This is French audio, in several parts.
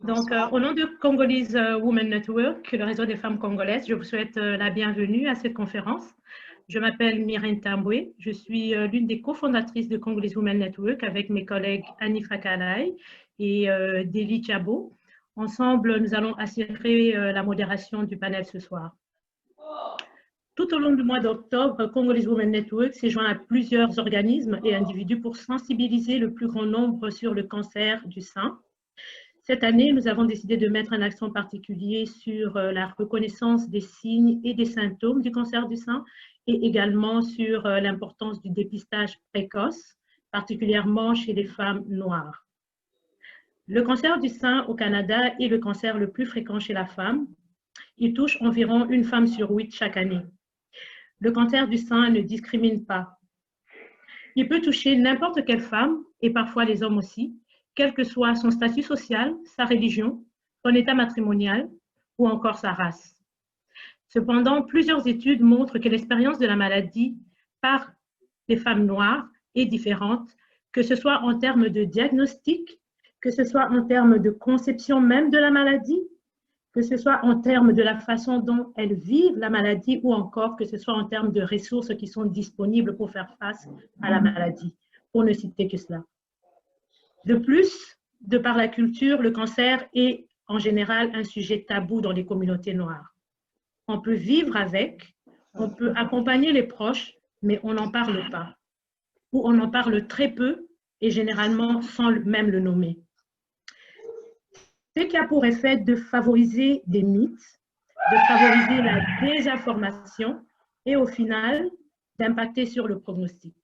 Donc, au nom de Congolese Women Network, le réseau des femmes congolaises, je vous souhaite la bienvenue à cette conférence. Je m'appelle Myrène Tamboué, je suis l'une des cofondatrices de Congolese Women Network avec mes collègues Annie Fakalai et Deli Chabo. Ensemble, nous allons assurer la modération du panel ce soir. Tout au long du mois d'octobre, Congolese Women Network s'est joint à plusieurs organismes et individus pour sensibiliser le plus grand nombre sur le cancer du sein. Cette année, nous avons décidé de mettre un accent particulier sur la reconnaissance des signes et des symptômes du cancer du sein et également sur l'importance du dépistage précoce, particulièrement chez les femmes noires. Le cancer du sein au Canada est le cancer le plus fréquent chez la femme. Il touche environ une femme sur 8 chaque année. Le cancer du sein ne discrimine pas. Il peut toucher n'importe quelle femme et parfois les hommes aussi, quel que soit son statut social, sa religion, son état matrimonial ou encore sa race. Cependant, plusieurs études montrent que l'expérience de la maladie par les femmes noires est différente, que ce soit en termes de diagnostic, que ce soit en termes de conception même de la maladie, que ce soit en termes de la façon dont elles vivent la maladie ou encore que ce soit en termes de ressources qui sont disponibles pour faire face à la maladie, pour ne citer que cela. De plus, de par la culture, le cancer est en général un sujet tabou dans les communautés noires. On peut vivre avec, on peut accompagner les proches, mais on n'en parle pas. Ou on en parle très peu et généralement sans même le nommer. Ce qui a pour effet de favoriser des mythes, de favoriser la désinformation et au final d'impacter sur le prognostic.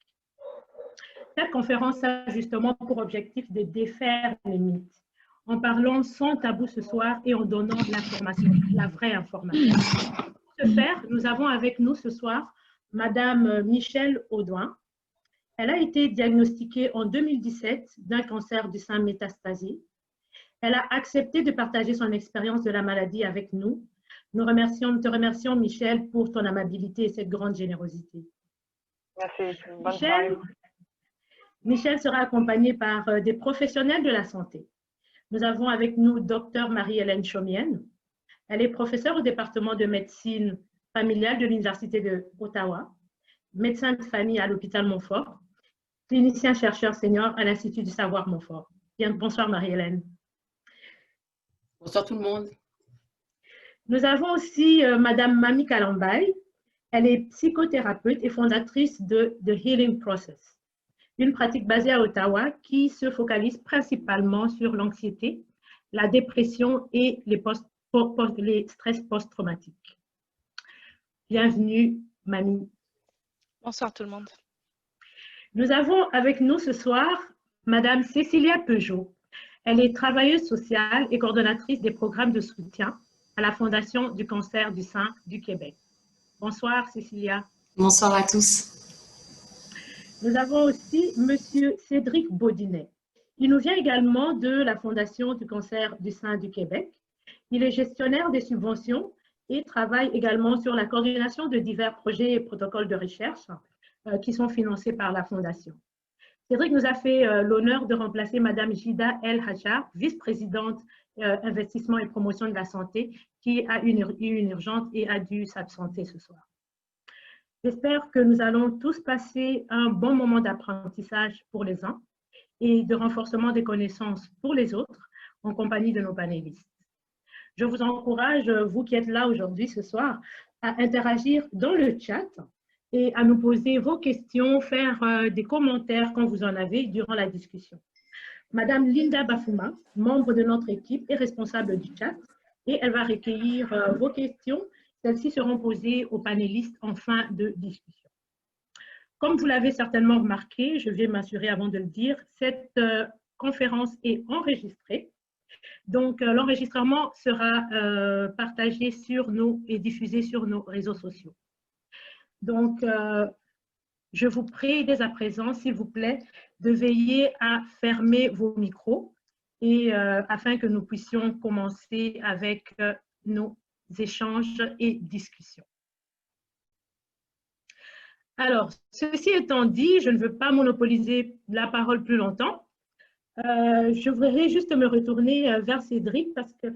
Cette conférence a justement pour objectif de défaire les mythes, en parlant sans tabou ce soir et en donnant de l'information, la vraie information. Pour ce faire, nous avons avec nous ce soir Madame Michèle Audouin. Elle a été diagnostiquée en 2017 d'un cancer du sein métastasé. Elle a accepté de partager son expérience de la maladie avec nous. Nous te remercions, Michèle, pour ton amabilité et cette grande générosité. Merci. Bonne soirée. Michèle sera accompagnée par des professionnels de la santé. Nous avons avec nous Dr Marie-Hélène Chomienne. Elle est professeure au département de médecine familiale de l'Université d'Ottawa, médecin de famille à l'hôpital Montfort, clinicien chercheur senior à l'Institut du savoir Montfort. Bien, bonsoir Marie-Hélène. Bonsoir tout le monde. Nous avons aussi Madame Mami Kalambay. Elle est psychothérapeute et fondatrice de The Healing Process, une pratique basée à Ottawa qui se focalise principalement sur l'anxiété, la dépression et les stress post-traumatiques. Bienvenue, Mamie. Bonsoir tout le monde. Nous avons avec nous ce soir Madame Cécilia Peugeot. Elle est travailleuse sociale et coordonnatrice des programmes de soutien à la Fondation du cancer du sein du Québec. Bonsoir, Cécilia. Bonsoir à tous. Nous avons aussi Monsieur Cédric Baudinet. Il nous vient également de la Fondation du cancer du sein du Québec. Il est gestionnaire des subventions et travaille également sur la coordination de divers projets et protocoles de recherche qui sont financés par la Fondation. Cédric nous a fait l'honneur de remplacer Madame Jida El Hachar, vice-présidente investissement et promotion de la santé, qui a eu une urgence et a dû s'absenter ce soir. J'espère que nous allons tous passer un bon moment d'apprentissage pour les uns et de renforcement des connaissances pour les autres en compagnie de nos panélistes. Je vous encourage, vous qui êtes là aujourd'hui ce soir, à interagir dans le chat et à nous poser vos questions, faire des commentaires quand vous en avez durant la discussion. Madame Linda Bafuma, membre de notre équipe, est responsable du chat et elle va recueillir vos questions. Celles-ci seront posées aux panélistes en fin de discussion. Comme vous l'avez certainement remarqué, je vais m'assurer avant de le dire, cette conférence est enregistrée. Donc, l'enregistrement sera partagé et diffusé sur nos réseaux sociaux. Donc, je vous prie dès à présent, s'il vous plaît, de veiller à fermer vos micros et afin que nous puissions commencer avec nos échanges et discussions. Alors, ceci étant dit, je ne veux pas monopoliser la parole plus longtemps. Je voudrais juste me retourner vers Cédric parce que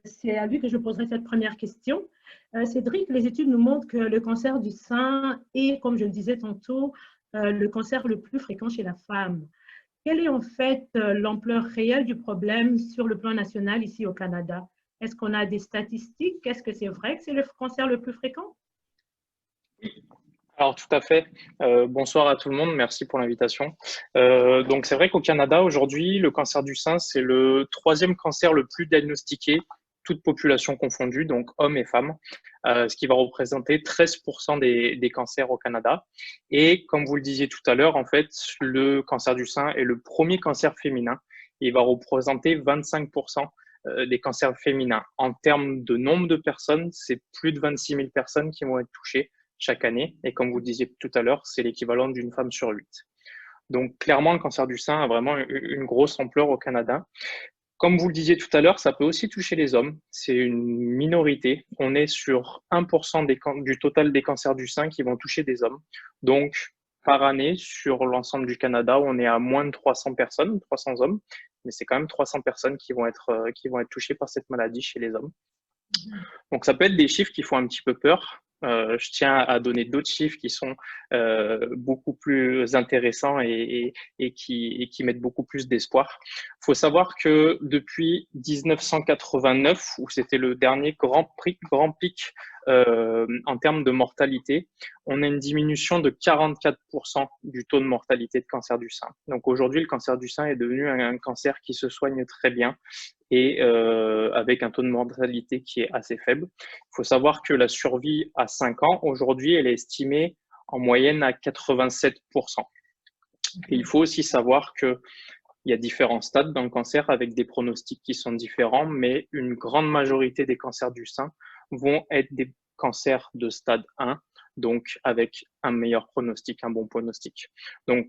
c'est à lui que je poserai cette première question. Cédric, les études nous montrent que le cancer du sein est, comme je le disais tantôt, le cancer le plus fréquent chez la femme. Quelle est en fait l'ampleur réelle du problème sur le plan national ici au Canada? Est-ce qu'on a des statistiques? Est-ce que c'est vrai que c'est le cancer le plus fréquent? Alors tout à fait. Bonsoir à tout le monde, merci pour l'invitation. Donc c'est vrai qu'au Canada aujourd'hui, le cancer du sein, c'est le troisième cancer le plus diagnostiqué, toute population confondue, donc hommes et femmes, ce qui va représenter 13% des cancers au Canada. Et comme vous le disiez tout à l'heure, en fait, le cancer du sein est le premier cancer féminin. Il va représenter 25% des cancers féminins. En termes de nombre de personnes, c'est plus de 26 000 personnes qui vont être touchées chaque année. Et comme vous le disiez tout à l'heure, c'est l'équivalent d'une femme sur 8. Donc, clairement, le cancer du sein a vraiment une grosse ampleur au Canada. Comme vous le disiez tout à l'heure, ça peut aussi toucher les hommes. C'est une minorité. On est sur 1% du total des cancers du sein qui vont toucher des hommes. Donc, par année, sur l'ensemble du Canada, on est à moins de 300 personnes, 300 hommes. Mais c'est quand même 300 personnes qui vont être touchées par cette maladie chez les hommes. Donc, ça peut être des chiffres qui font un petit peu peur. Je tiens à donner d'autres chiffres qui sont beaucoup plus intéressants et qui mettent beaucoup plus d'espoir. Il faut savoir que depuis 1989, où c'était le dernier grand pic en termes de mortalité, on a une diminution de 44% du taux de mortalité de cancer du sein. Donc aujourd'hui, le cancer du sein est devenu un cancer qui se soigne très bien et avec un taux de mortalité qui est assez faible. Il faut savoir que la survie à 5 ans, aujourd'hui, elle est estimée en moyenne à 87%. Et il faut aussi savoir qu'il y a différents stades dans le cancer avec des pronostics qui sont différents, mais une grande majorité des cancers du sein vont être des cancers de stade 1, donc avec un meilleur pronostic, un bon pronostic. Donc,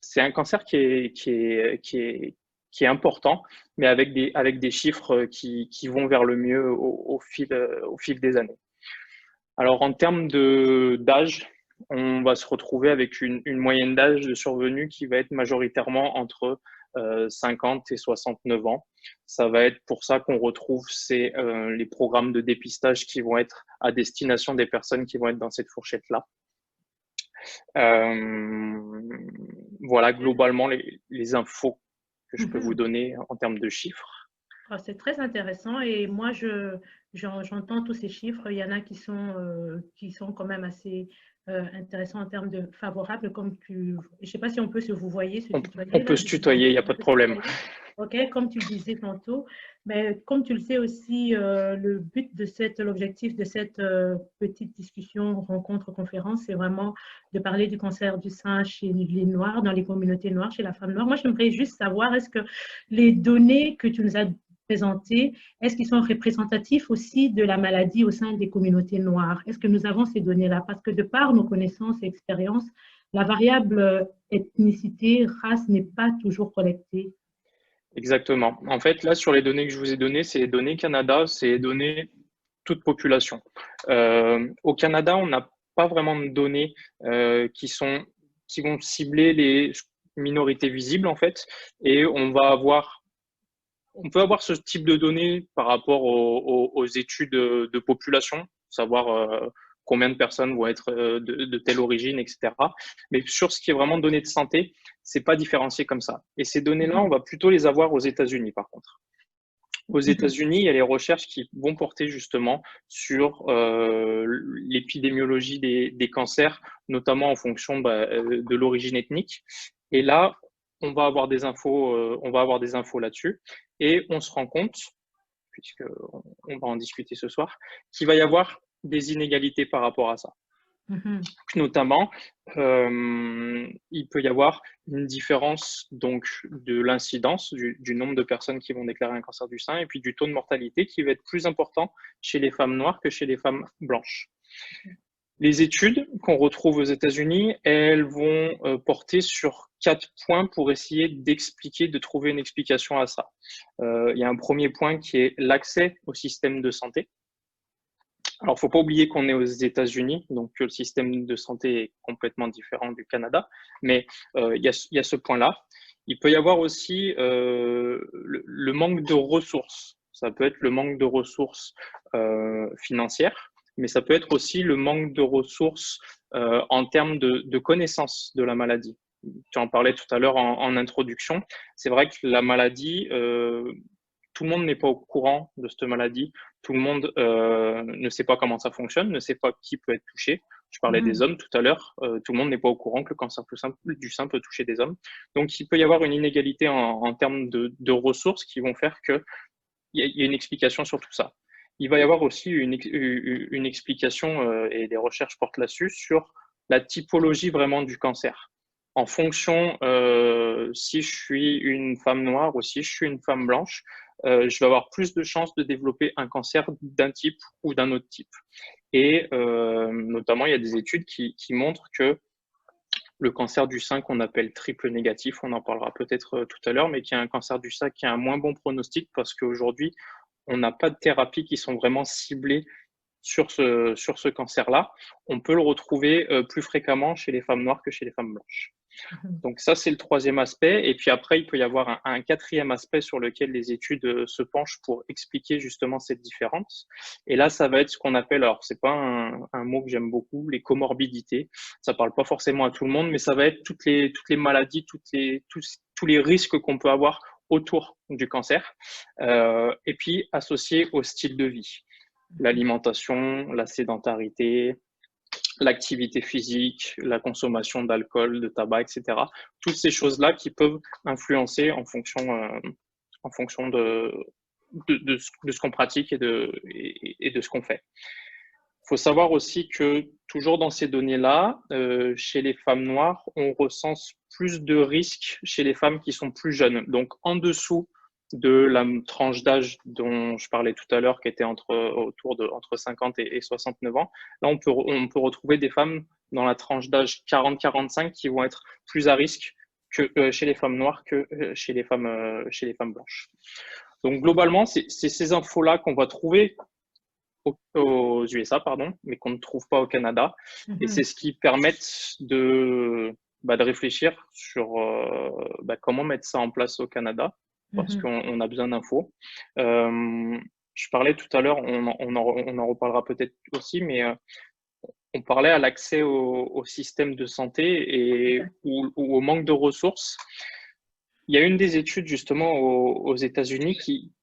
c'est un cancer qui est important, mais avec des chiffres qui vont vers le mieux au fil des années. Alors, en termes d'âge, on va se retrouver avec une moyenne d'âge de survenue qui va être majoritairement entre 50 et 69 ans. Ça va être pour ça qu'on retrouve les programmes de dépistage qui vont être à destination des personnes qui vont être dans cette fourchette-là. Voilà globalement les infos que je peux vous donner en termes de chiffres. C'est très intéressant et moi, j'entends tous ces chiffres. Il y en a qui sont quand même assez intéressants en termes de favorables. Je ne sais pas si on peut se vous voyez, se tutoyer. On peut se tutoyer, il n'y a pas de problème. OK, comme tu le disais tantôt, mais comme tu le sais aussi, l'objectif de cette petite discussion, rencontre, conférence, c'est vraiment de parler du cancer du sein chez les Noirs, dans les communautés noires, chez la femme noire. Moi, j'aimerais juste savoir, est-ce que les données que tu nous as présentées, est-ce qu'ils sont représentatifs aussi de la maladie au sein des communautés noires? Est-ce que nous avons ces données-là? Parce que de par nos connaissances et expériences, la variable ethnicité, race n'est pas toujours collectée. Exactement. En fait, là, sur les données que je vous ai données, c'est les données Canada, c'est les données toute population. Au Canada, on n'a pas vraiment de données qui vont cibler les minorités visibles, en fait, et on peut avoir ce type de données par rapport aux études de population, savoir combien de personnes vont être de telle origine, etc. Mais sur ce qui est vraiment données de santé, c'est pas différencié comme ça. Et ces données-là, on va plutôt les avoir aux États-Unis, par contre. Aux États-Unis, il y a les recherches qui vont porter justement sur l'épidémiologie des cancers, notamment en fonction de l'origine ethnique. Et là, on va avoir des infos là-dessus. Et on se rend compte, puisqu'on va en discuter ce soir, qu'il va y avoir des inégalités par rapport à ça. Notamment, il peut y avoir une différence donc de l'incidence du nombre de personnes qui vont déclarer un cancer du sein et puis du taux de mortalité qui va être plus important chez les femmes noires que chez les femmes blanches. Les études qu'on retrouve aux États-Unis, elles vont porter sur 4 points pour essayer de trouver une explication à ça. Il y a un premier point qui est l'accès au système de santé. Alors, il ne faut pas oublier qu'on est aux États-Unis, donc le système de santé est complètement différent du Canada, mais il y a ce point-là. Il peut y avoir aussi le manque de ressources. Ça peut être le manque de ressources financières, mais ça peut être aussi le manque de ressources en termes de connaissance de la maladie. Tu en parlais tout à l'heure en introduction. C'est vrai que la maladie, tout le monde n'est pas au courant de cette maladie. Tout le monde ne sait pas comment ça fonctionne, ne sait pas qui peut être touché. Je parlais des hommes tout à l'heure. Tout le monde n'est pas au courant que le cancer du sein peut toucher des hommes. Donc, il peut y avoir une inégalité en termes de ressources qui vont faire qu'il y a une explication sur tout ça. Il va y avoir aussi une explication, et des recherches portent là-dessus, sur la typologie vraiment du cancer. En fonction, si je suis une femme noire ou si je suis une femme blanche, je vais avoir plus de chances de développer un cancer d'un type ou d'un autre type. Et notamment, il y a des études qui montrent que le cancer du sein qu'on appelle triple négatif, on en parlera peut-être tout à l'heure, mais qui est un cancer du sein qui a un moins bon pronostic parce qu'aujourd'hui, on n'a pas de thérapies qui sont vraiment ciblées sur ce cancer-là. On peut le retrouver plus fréquemment chez les femmes noires que chez les femmes blanches. Donc ça, c'est le troisième aspect. Et puis après, il peut y avoir un quatrième aspect sur lequel les études se penchent pour expliquer justement cette différence. Et là, ça va être ce qu'on appelle, alors c'est pas un mot que j'aime beaucoup, les comorbidités. Ça parle pas forcément à tout le monde, mais ça va être toutes les maladies, tous les risques qu'on peut avoir autour du cancer. Et puis associés au style de vie. L'alimentation, la sédentarité, l'activité physique, la consommation d'alcool, de tabac, etc. Toutes ces choses-là qui peuvent influencer en fonction de ce qu'on pratique et de ce qu'on fait. Il faut savoir aussi que toujours dans ces données-là, chez les femmes noires, on recense plus de risques chez les femmes qui sont plus jeunes. Donc en dessous de la tranche d'âge dont je parlais tout à l'heure, qui était entre 50 et 69 ans. Là, on peut retrouver des femmes dans la tranche d'âge 40-45 qui vont être plus à risque que chez les femmes noires que chez les femmes blanches. Donc, globalement, c'est ces infos-là qu'on va trouver aux USA, mais qu'on ne trouve pas au Canada. Et c'est ce qui permet de réfléchir sur comment mettre ça en place au Canada, parce qu'on a besoin d'infos. Je parlais tout à l'heure, on en reparlera peut-être aussi, mais on parlait à l'accès au système de santé ou au manque de ressources. Il y a une des études justement aux États-Unis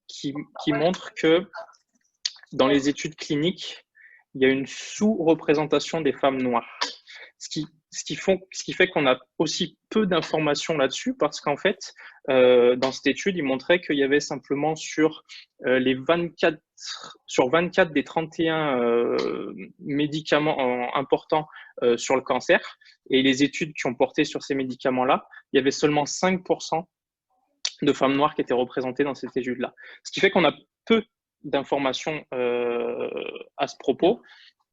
qui montre que dans les études cliniques, il y a une sous-représentation des femmes noires. Ce qui fait qu'on a aussi peu d'informations là-dessus parce qu'en fait, dans cette étude, il montrait qu'il y avait simplement sur 24 des 31 médicaments importants sur le cancer et les études qui ont porté sur ces médicaments-là, il y avait seulement 5% de femmes noires qui étaient représentées dans cette étude-là. Ce qui fait qu'on a peu d'informations à ce propos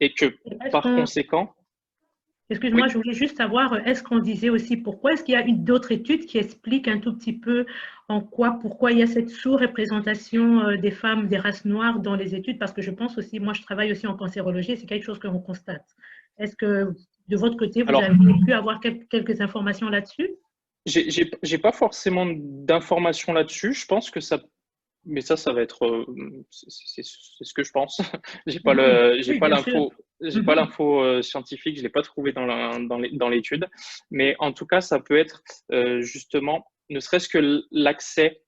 et que par conséquent… Excuse-moi, oui. Je voulais juste savoir, est-ce qu'on disait aussi pourquoi? Est-ce qu'il y a d'autres études qui expliquent un tout petit peu pourquoi il y a cette sous-représentation des femmes, des races noires dans les études? Parce que je pense aussi, moi je travaille aussi en cancérologie et c'est quelque chose qu'on constate. Est-ce que de votre côté, vous avez pu avoir quelques informations là-dessus? J'ai pas forcément d'informations là-dessus. Je pense que ça… Mais ça va être… c'est ce que je pense. J'ai pas l'info… J'ai pas l'info scientifique, je l'ai pas trouvé dans l'étude, mais en tout cas, ça peut être justement, ne serait-ce que l'accès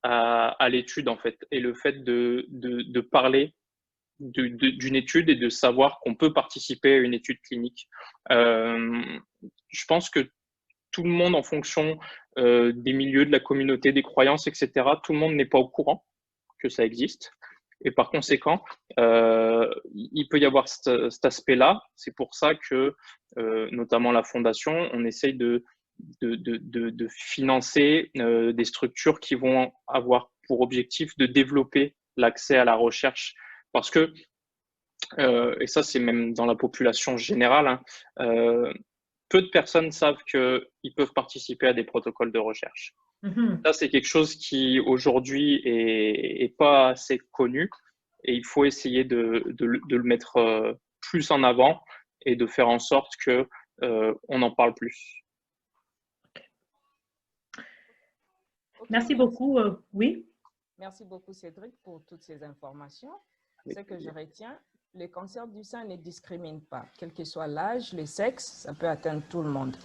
à l'étude en fait, et le fait de parler d'une étude et de savoir qu'on peut participer à une étude clinique. Je pense que tout le monde, en fonction des milieux, de la communauté, des croyances, etc., tout le monde n'est pas au courant que ça existe. Et par conséquent, il peut y avoir cet aspect-là. C'est pour ça que, notamment la Fondation, on essaye de financer des structures qui vont avoir pour objectif de développer l'accès à la recherche. Parce que, et ça c'est même dans la population générale, peu de personnes savent qu'ils peuvent participer à des protocoles de recherche. Ça, c'est quelque chose qui aujourd'hui est pas assez connu et il faut essayer de le mettre plus en avant et de faire en sorte qu'on en parle plus. Merci beaucoup. Oui. Merci beaucoup, Cédric, pour toutes ces informations. Ce que je retiens, le cancer du sein ne discrimine pas, quel que soit l'âge, le sexe, ça peut atteindre tout le monde.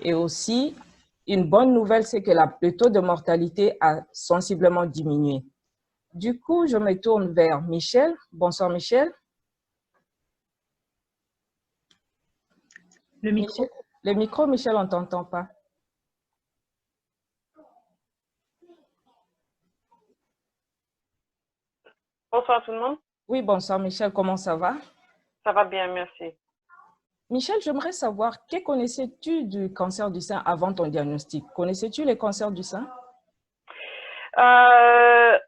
Et aussi, une bonne nouvelle, c'est que le taux de mortalité a sensiblement diminué. Du coup, je me tourne vers Michel. Bonsoir, Michel. Le micro. Le micro, Michel, on ne t'entend pas. Bonsoir tout le monde. Oui, bonsoir, Michel. Comment ça va? Ça va bien, merci. Michel, j'aimerais savoir, que connaissais-tu du cancer du sein avant ton diagnostic? Connaissais-tu les cancers du sein?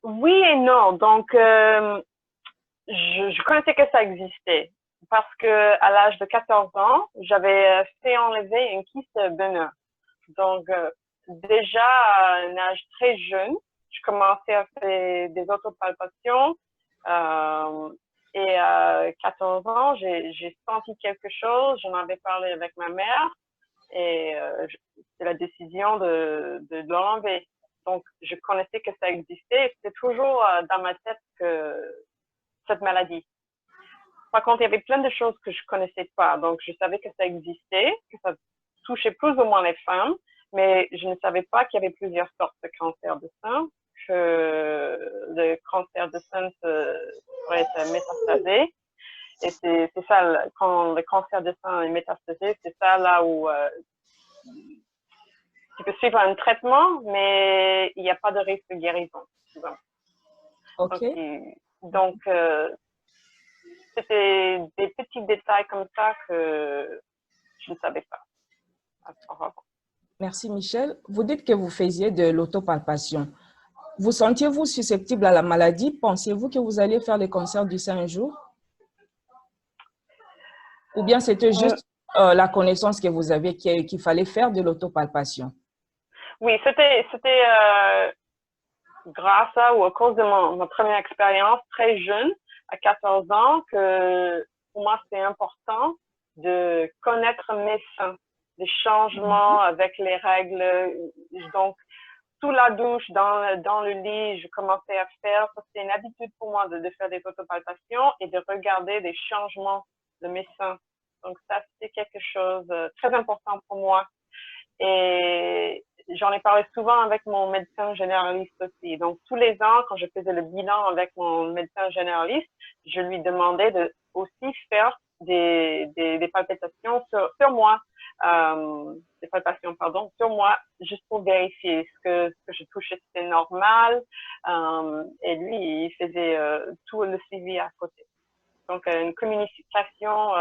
Oui et non. Donc, je connaissais que ça existait parce que à l'âge de 14 ans, j'avais fait enlever une kyste benign. Donc, déjà à un âge très jeune, je commençais à faire des autopalpations. Et à 14 ans, j'ai senti quelque chose. J'en avais parlé avec ma mère et c'est la décision de l'enlever. Donc, je connaissais que ça existait. C'était toujours dans ma tête que cette maladie. Par contre, il y avait plein de choses que je connaissais pas. Donc, je savais que ça existait, que ça touchait plus ou moins les femmes, mais je ne savais pas qu'il y avait plusieurs sortes de cancer de sein, que le cancer de sein pourrait être métastasé. Et c'est ça, quand le cancer de sein est métastasé, c'est ça là où tu peux suivre un traitement, mais il n'y a pas de risque de guérison. Souvent. OK. Donc, c'était des petits détails comme ça que je ne savais pas. Merci, Michel. Vous dites que vous faisiez de l'autopalpation. Vous sentiez-vous susceptible à la maladie? Pensiez-vous que vous alliez faire le cancer du sein un jour? Ou bien c'était juste la connaissance que vous aviez qu'il fallait faire de l'autopalpation? Oui, c'était grâce à ou à cause de ma première expérience très jeune, à 14 ans, que pour moi, c'est important de connaître mes seins, les changements avec les règles. Donc, sous la douche, dans le lit, je commençais à faire, c'est une habitude pour moi de faire des autopalpations et de regarder des changements de mes seins. Donc, ça, c'est quelque chose de très important pour moi. Et j'en ai parlé souvent avec mon médecin généraliste aussi. Donc, tous les ans, quand je faisais le bilan avec mon médecin généraliste, je lui demandais de aussi faire des palpitations sur moi, des palpations, pardon, sur moi, juste pour vérifier ce que je touchais, c'était normal. Et lui, il faisait tout le suivi à côté. Donc, une communication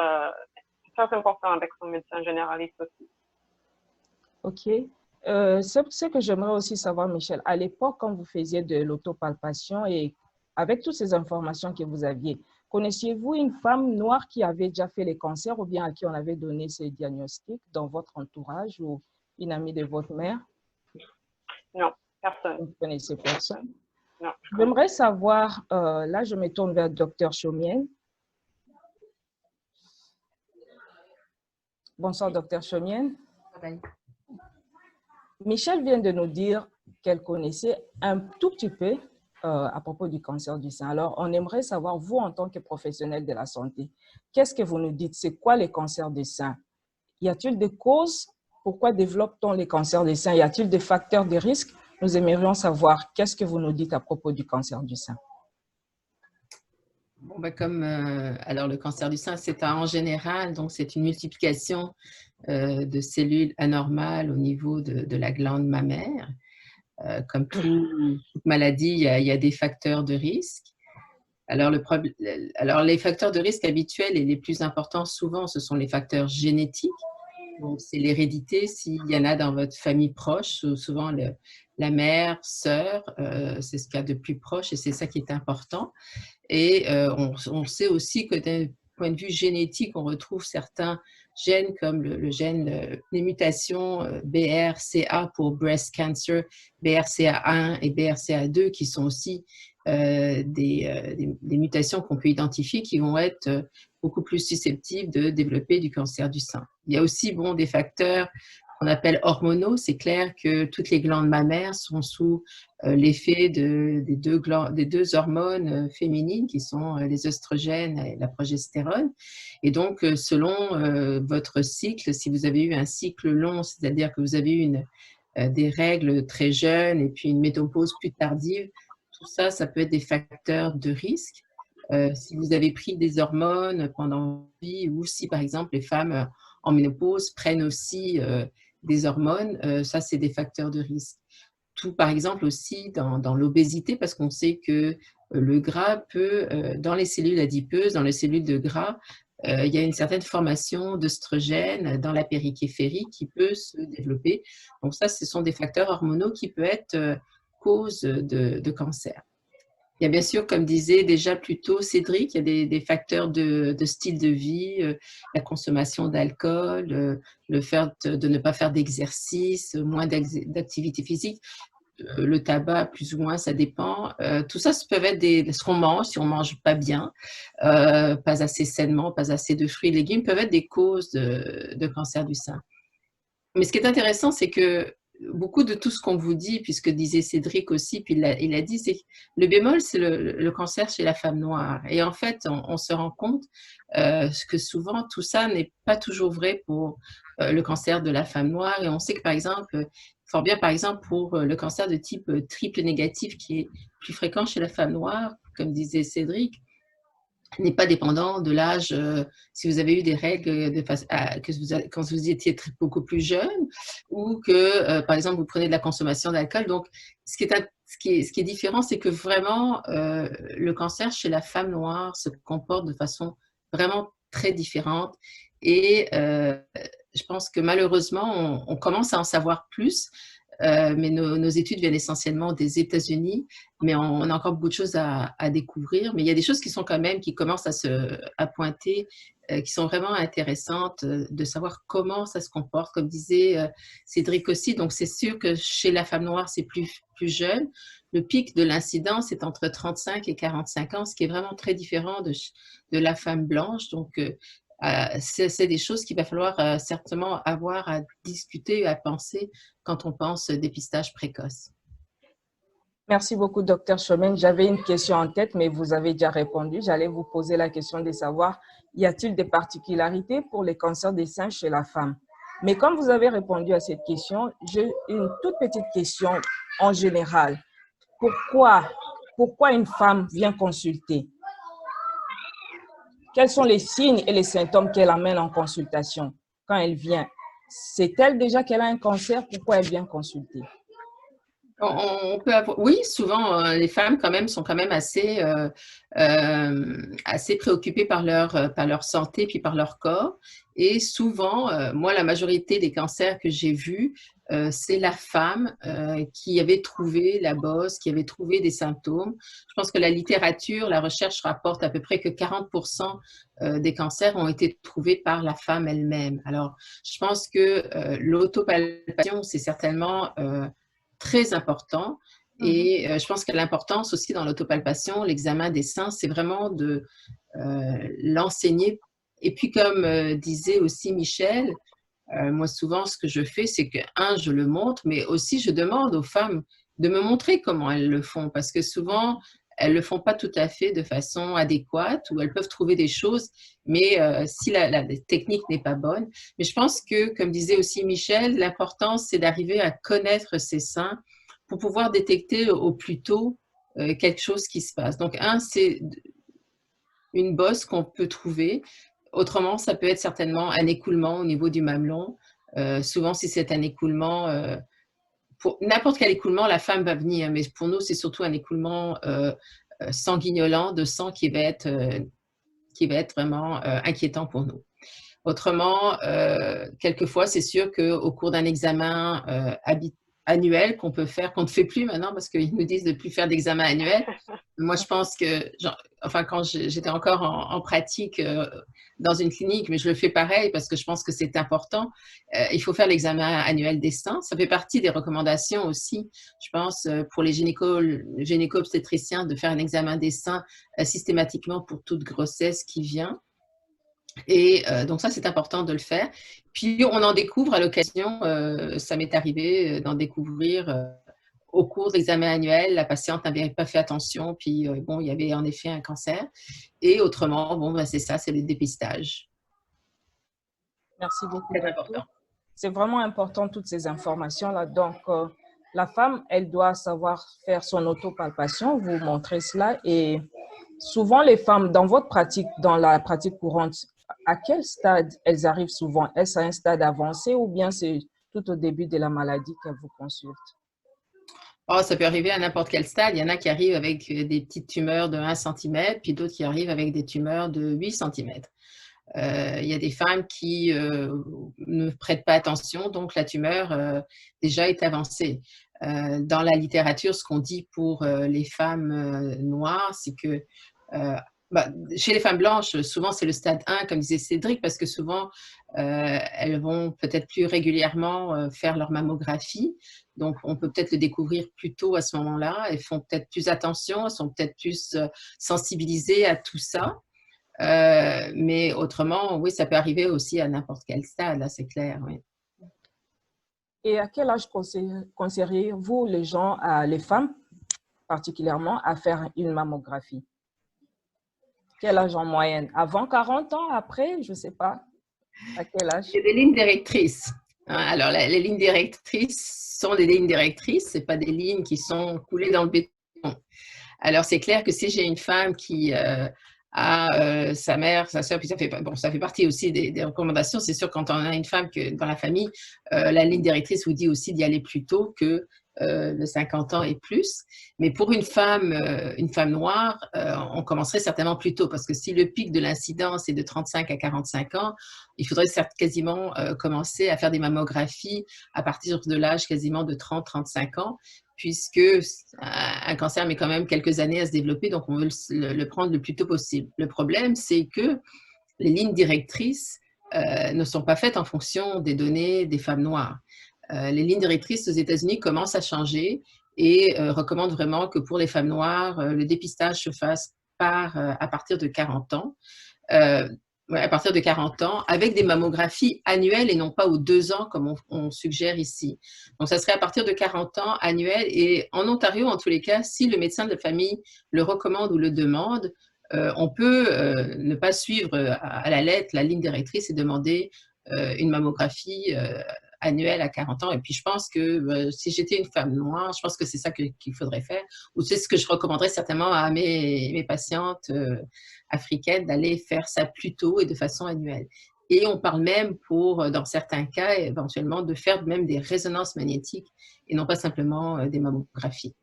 très importante avec son médecin généraliste aussi. OK. Ce que j'aimerais aussi savoir, Michel, à l'époque, quand vous faisiez de l'autopalpation et avec toutes ces informations que vous aviez, connaissiez-vous une femme noire qui avait déjà fait les cancers ou bien à qui on avait donné ces diagnostics dans votre entourage ou une amie de votre mère? Non, personne. Vous ne connaissez personne? Non. J'aimerais savoir, là je me tourne vers le docteur Chaumienne. Bonsoir, docteur Chaumienne. Michel vient de nous dire qu'elle connaissait un tout petit peu à propos du cancer du sein. Alors, on aimerait savoir, vous, en tant que professionnel de la santé, qu'est-ce que vous nous dites? C'est quoi les cancers du sein? Y a-t-il des causes? Pourquoi développe-t-on les cancers du sein? Y a-t-il des facteurs de risque? Nous aimerions savoir qu'est-ce que vous nous dites à propos du cancer du sein. Bon, alors le cancer du sein, c'est en général, donc c'est une multiplication de cellules anormales au niveau de la glande mammaire. Comme toute maladie, il y a des facteurs de risque. Alors, les facteurs de risque habituels et les plus importants, souvent, ce sont les facteurs génétiques. Donc, c'est l'hérédité, s'il y en a dans votre famille proche, souvent la mère, sœur, c'est ce qu'il y a de plus proche et c'est ça qui est important. Et on sait aussi que d'un point de vue génétique, on retrouve certains gènes comme le gène, les mutations BRCA pour breast cancer, BRCA1 et BRCA2 qui sont aussi des mutations qu'on peut identifier qui vont être beaucoup plus susceptibles de développer du cancer du sein. Il y a aussi des facteurs qu'on appelle hormonaux. C'est clair que toutes les glandes mammaires sont sous l'effet des deux hormones féminines qui sont les œstrogènes et la progestérone. Et donc, selon votre cycle, si vous avez eu un cycle long, c'est-à-dire que vous avez eu des règles très jeunes et puis une ménopause plus tardive, tout ça, ça peut être des facteurs de risque. Si vous avez pris des hormones pendant votre vie ou si, par exemple, les femmes en ménopause prennent aussi des hormones, ça, c'est des facteurs de risque. Tout, par exemple, aussi dans l'obésité, parce qu'on sait que le gras peut, dans les cellules adipeuses, dans les cellules de gras, il y a une certaine formation d'œstrogènes dans la périchéphérie qui peut se développer. Donc ça, ce sont des facteurs hormonaux qui peuvent être cause de cancer. Il y a bien sûr, comme disait déjà plus tôt Cédric, il y a des facteurs de style de vie, la consommation d'alcool, le fait de ne pas faire d'exercice, moins d'activité physique, le tabac, plus ou moins, ça dépend. Tout ça, ça peut être ce qu'on mange, si on ne mange pas bien, pas assez sainement, pas assez de fruits et légumes, peuvent être des causes de cancer du sein. Mais ce qui est intéressant, c'est que beaucoup de tout ce qu'on vous dit, puisque disait Cédric aussi, puis il a dit, c'est que le bémol, c'est le cancer chez la femme noire. Et en fait, on se rend compte que souvent, tout ça n'est pas toujours vrai pour le cancer de la femme noire. Et on sait que, par exemple, fort bien, par exemple, pour le cancer de type triple négatif, qui est plus fréquent chez la femme noire, comme disait Cédric, n'est pas dépendant de l'âge, si vous avez eu des règles quand vous étiez beaucoup plus jeune ou que, par exemple, vous prenez de la consommation d'alcool. Donc, ce qui est différent, c'est que vraiment, le cancer chez la femme noire se comporte de façon vraiment très différente. Et je pense que malheureusement, on commence à en savoir plus. Mais nos études viennent essentiellement des États-Unis, mais on a encore beaucoup de choses à découvrir. Mais il y a des choses qui sont quand même, qui commencent à pointer, qui sont vraiment intéressantes, de savoir comment ça se comporte, comme disait Cédric aussi. Donc, c'est sûr que chez la femme noire, c'est plus jeune. Le pic de l'incidence est entre 35 et 45 ans, ce qui est vraiment très différent de la femme blanche. Donc, c'est des choses qu'il va falloir certainement avoir à discuter, à penser quand on pense dépistage précoce. Merci beaucoup, Dr. Chomène. J'avais une question en tête, mais vous avez déjà répondu. J'allais vous poser la question de savoir, y a-t-il des particularités pour les cancers des seins chez la femme? Mais comme vous avez répondu à cette question, j'ai une toute petite question en général. Pourquoi une femme vient consulter? Quels sont les signes et les symptômes qu'elle amène en consultation quand elle vient? Sait-elle déjà qu'elle a un cancer? Pourquoi elle vient consulter? On peut avoir, oui, souvent, les femmes quand même sont quand même assez préoccupées par leur santé puis par leur corps. Et souvent, moi, la majorité des cancers que j'ai vus, c'est la femme qui avait trouvé la bosse, qui avait trouvé des symptômes. Je pense que la littérature, la recherche rapporte à peu près que 40% des cancers ont été trouvés par la femme elle-même. Alors, je pense que l'autopalpation, c'est certainement très important. Et je pense que l'importance aussi dans l'autopalpation, l'examen des seins, c'est vraiment de l'enseigner. Et puis, comme disait aussi Michel, moi, souvent, ce que je fais, c'est que, je le montre, mais aussi, je demande aux femmes de me montrer comment elles le font, parce que souvent, elles ne le font pas tout à fait de façon adéquate, ou elles peuvent trouver des choses, mais si la technique n'est pas bonne. Mais je pense que, comme disait aussi Michel, l'important, c'est d'arriver à connaître ses seins pour pouvoir détecter au plus tôt quelque chose qui se passe. Donc, c'est une bosse qu'on peut trouver. Autrement, ça peut être certainement un écoulement au niveau du mamelon. Souvent, si c'est un écoulement, pour n'importe quel écoulement, la femme va venir, mais pour nous, c'est surtout un écoulement sanguignolant de sang qui va être vraiment inquiétant pour nous. Autrement, quelquefois, c'est sûr qu'au cours d'un examen annuel qu'on peut faire, qu'on ne fait plus maintenant parce qu'ils nous disent de ne plus faire d'examen annuel. Moi, je pense que, quand j'étais encore en pratique dans une clinique, mais je le fais pareil parce que je pense que c'est important, il faut faire l'examen annuel des seins. Ça fait partie des recommandations aussi, je pense, pour les gynéco-obstétriciens de faire un examen des seins systématiquement pour toute grossesse qui vient. Et donc ça, c'est important de le faire. Puis on en découvre à l'occasion, ça m'est arrivé d'en découvrir au cours de l'examen annuel, la patiente n'avait pas fait attention, puis bon, il y avait en effet un cancer. Et autrement, bon, ben, c'est ça, c'est le dépistage. Merci beaucoup, C'est docteur. important. C'est vraiment important, toutes ces informations-là. Donc, la femme, elle doit savoir faire son autopalpation, vous montrez cela. Et souvent, les femmes, dans votre pratique, dans la pratique courante, à quel stade elles arrivent souvent? Est-ce à un stade avancé ou bien c'est tout au début de la maladie qu'elles vous consultent? Oh, ça peut arriver à n'importe quel stade. Il y en a qui arrivent avec des petites tumeurs de 1 cm, puis d'autres qui arrivent avec des tumeurs de 8 cm. Il y a des femmes qui ne prêtent pas attention, donc la tumeur déjà est avancée. Dans la littérature, ce qu'on dit pour les femmes noires, c'est que chez les femmes blanches, souvent c'est le stade 1, comme disait Cédric, parce que souvent elles vont peut-être plus régulièrement faire leur mammographie. Donc on peut peut-être le découvrir plus tôt à ce moment-là. Elles font peut-être plus attention, elles sont peut-être plus sensibilisées à tout ça. Mais autrement, oui, ça peut arriver aussi à n'importe quel stade, là, c'est clair, oui. Et à quel âge conseilleriez-vous les gens, les femmes particulièrement, à faire une mammographie? Quel âge en moyenne? Avant 40 ans, après, je ne sais pas. À quel âge? Il y a des lignes directrices. Alors, les lignes directrices sont des lignes directrices, ce n'est pas des lignes qui sont coulées dans le béton. Alors, c'est clair que si j'ai une femme qui a sa mère, sa soeur, puis ça fait partie aussi des recommandations. C'est sûr, quand on a une femme dans la famille, la ligne directrice vous dit aussi d'y aller plus tôt que de 50 ans et plus. Mais pour une femme noire, on commencerait certainement plus tôt, parce que si le pic de l'incidence est de 35 à 45 ans, il faudrait quasiment commencer à faire des mammographies à partir de l'âge quasiment de 30-35 ans, puisque un cancer met quand même quelques années à se développer, donc on veut le prendre le plus tôt possible. Le problème, c'est que les lignes directrices ne sont pas faites en fonction des données des femmes noires. Les lignes directrices aux États-Unis commencent à changer et recommandent vraiment que pour les femmes noires, le dépistage se fasse à partir de 40 ans. À partir de 40 ans, avec des mammographies annuelles et non pas aux 2 ans comme on suggère ici. Donc, ça serait à partir de 40 ans annuels. Et en Ontario, en tous les cas, si le médecin de la famille le recommande ou le demande, on peut ne pas suivre à la lettre la ligne directrice et demander une mammographie annuelle à 40 ans. Et puis, je pense que si j'étais une femme noire, je pense que c'est ça qu'il faudrait faire. Ou c'est ce que je recommanderais certainement à mes patientes africaines, d'aller faire ça plus tôt et de façon annuelle. Et on parle même dans certains cas, éventuellement, de faire même des résonances magnétiques et non pas simplement des mammographies.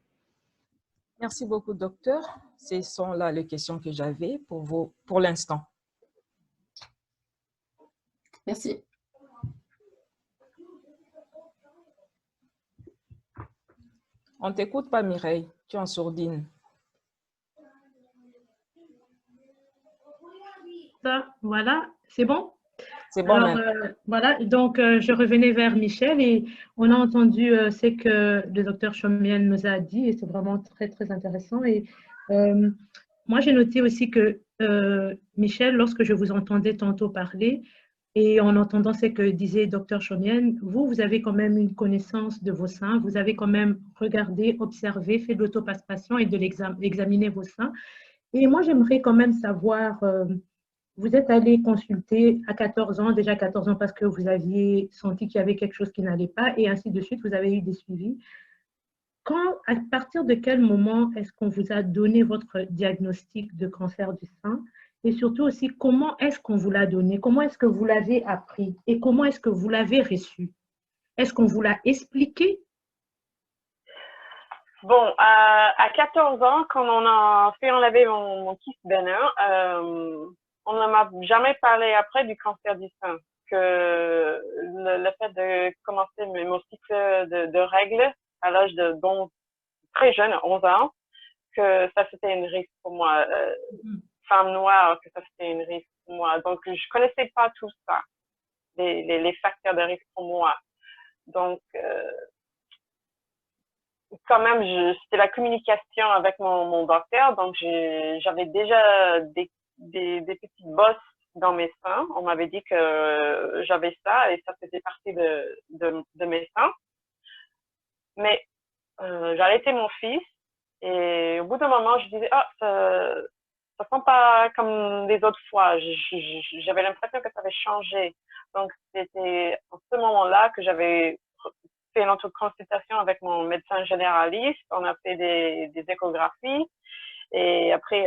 Merci beaucoup, docteur. Ce sont là les questions que j'avais pour vous pour l'instant. Merci. On ne t'écoute pas, Mireille. Tu es en sourdine. Ça, voilà, c'est bon? C'est bon. Alors, voilà, donc je revenais vers Michel et on a entendu ce que le docteur Chomienne nous a dit et c'est vraiment très, très intéressant. Et moi, j'ai noté aussi que Michel, lorsque je vous entendais tantôt parler et en entendant ce que disait docteur Chomienne, vous avez quand même une connaissance de vos seins, vous avez quand même regardé, observé, fait de l'autopalpation et de l'examiner vos seins. Et moi, j'aimerais quand même savoir... vous êtes allé consulter à 14 ans, déjà 14 ans parce que vous aviez senti qu'il y avait quelque chose qui n'allait pas et ainsi de suite, vous avez eu des suivis. À partir de quel moment est-ce qu'on vous a donné votre diagnostic de cancer du sein? Et surtout aussi, comment est-ce qu'on vous l'a donné? Comment est-ce que vous l'avez appris? Et comment est-ce que vous l'avez reçu? Est-ce qu'on vous l'a expliqué? Bon, à 14 ans, quand on a fait enlever mon kyste bénin, on ne m'a jamais parlé après du cancer du sein, que le fait de commencer mon cycle de règles à l'âge de très jeune, 11 ans, que ça c'était une risque pour moi, femme noire, que ça c'était une risque pour moi. Donc, je connaissais pas tout ça, les facteurs de risque pour moi. Donc, quand même, c'était la communication avec mon docteur, donc j'avais déjà des petites bosses dans mes seins. On m'avait dit que j'avais ça et ça faisait partie de mes seins. Mais j'ai allaité mon fils et au bout d'un moment, je disais, ah, ça sent pas comme les autres fois. J'avais l'impression que ça avait changé. Donc, c'était à ce moment-là que j'avais fait une autre consultation avec mon médecin généraliste. On a fait des échographies. Et après,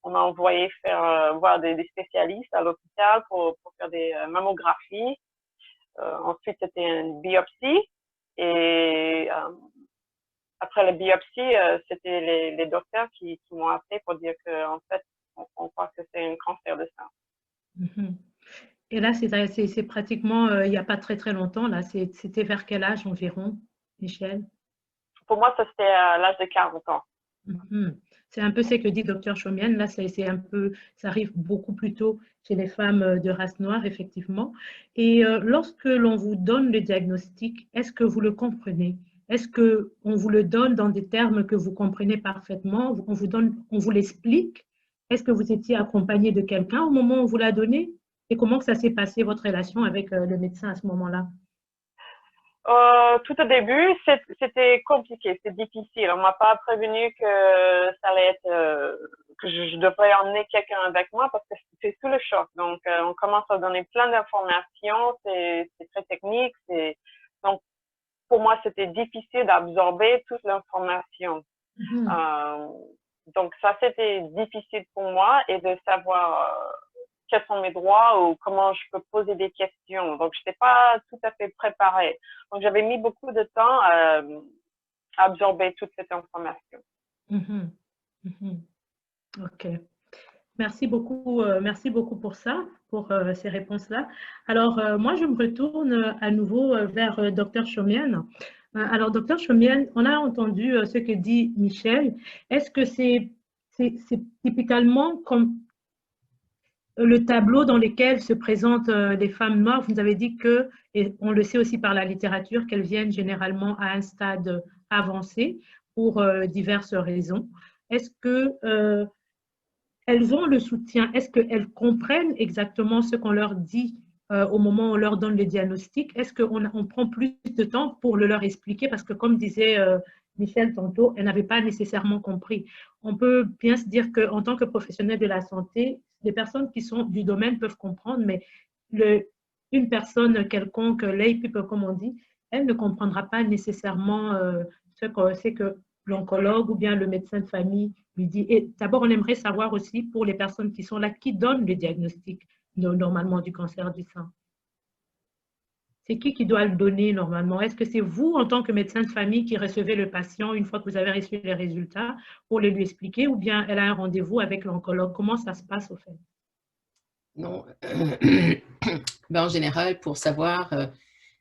on m'a envoyé voir des spécialistes à l'hôpital pour faire des mammographies. Ensuite, c'était une biopsie. Et après la biopsie, c'était les docteurs qui m'ont appelé pour dire qu'en fait, on croit que c'est un cancer de sein. Mhm. Et là, c'est pratiquement, il n'y a pas très très longtemps, là, c'était vers quel âge environ, Michel? Pour moi, ça c'était à l'âge de 40 ans. Mhm. C'est un peu ce que dit Dr Chaumienne, là, c'est un peu, ça arrive beaucoup plus tôt chez les femmes de race noire, effectivement. Et lorsque l'on vous donne le diagnostic, est-ce que vous le comprenez? Est-ce qu'on vous le donne dans des termes que vous comprenez parfaitement? On vous l'explique? Est-ce que vous étiez accompagné de quelqu'un au moment où on vous l'a donné? Et comment ça s'est passé, votre relation avec le médecin à ce moment-là? Tout au début, c'était compliqué, c'était difficile. On m'a pas prévenu que ça allait être, que je devrais emmener quelqu'un avec moi parce que c'est tout le choc. Donc, on commence à donner plein d'informations, c'est très technique. Donc, pour moi, c'était difficile d'absorber toute l'information. Donc, ça, c'était difficile pour moi et de savoir quels sont mes droits ou comment je peux poser des questions. Donc, je n'étais pas tout à fait préparée. Donc, j'avais mis beaucoup de temps à absorber toute cette information. OK. Merci beaucoup pour ça, pour ces réponses-là. Alors, moi, je me retourne à nouveau vers Dr Chaumienne. Alors, Dr Chaumienne, on a entendu ce que dit Michel. Est-ce que c'est typiquement comme le tableau dans lequel se présentent les femmes noires? Vous nous avez dit que, et on le sait aussi par la littérature, qu'elles viennent généralement à un stade avancé pour diverses raisons. Est-ce que elles ont le soutien? Est-ce qu'elles comprennent exactement ce qu'on leur dit au moment où on leur donne le diagnostic? Est-ce qu'on prend plus de temps pour le leur expliquer? Parce que comme disait Michel tantôt, elle n'avait pas nécessairement compris. On peut bien se dire qu'en tant que professionnel de la santé, les personnes qui sont du domaine peuvent comprendre, mais une personne quelconque, lay people comme on dit, elle ne comprendra pas nécessairement ce que c'est que l'oncologue ou bien le médecin de famille lui dit. Et d'abord, on aimerait savoir aussi pour les personnes qui sont là, qui donnent le diagnostic normalement du cancer du sein. C'est qui doit le donner normalement? Est-ce que c'est vous, en tant que médecin de famille, qui recevez le patient une fois que vous avez reçu les résultats pour les lui expliquer, ou bien elle a un rendez-vous avec l'oncologue? Comment ça se passe au fait? Non, en général, pour savoir,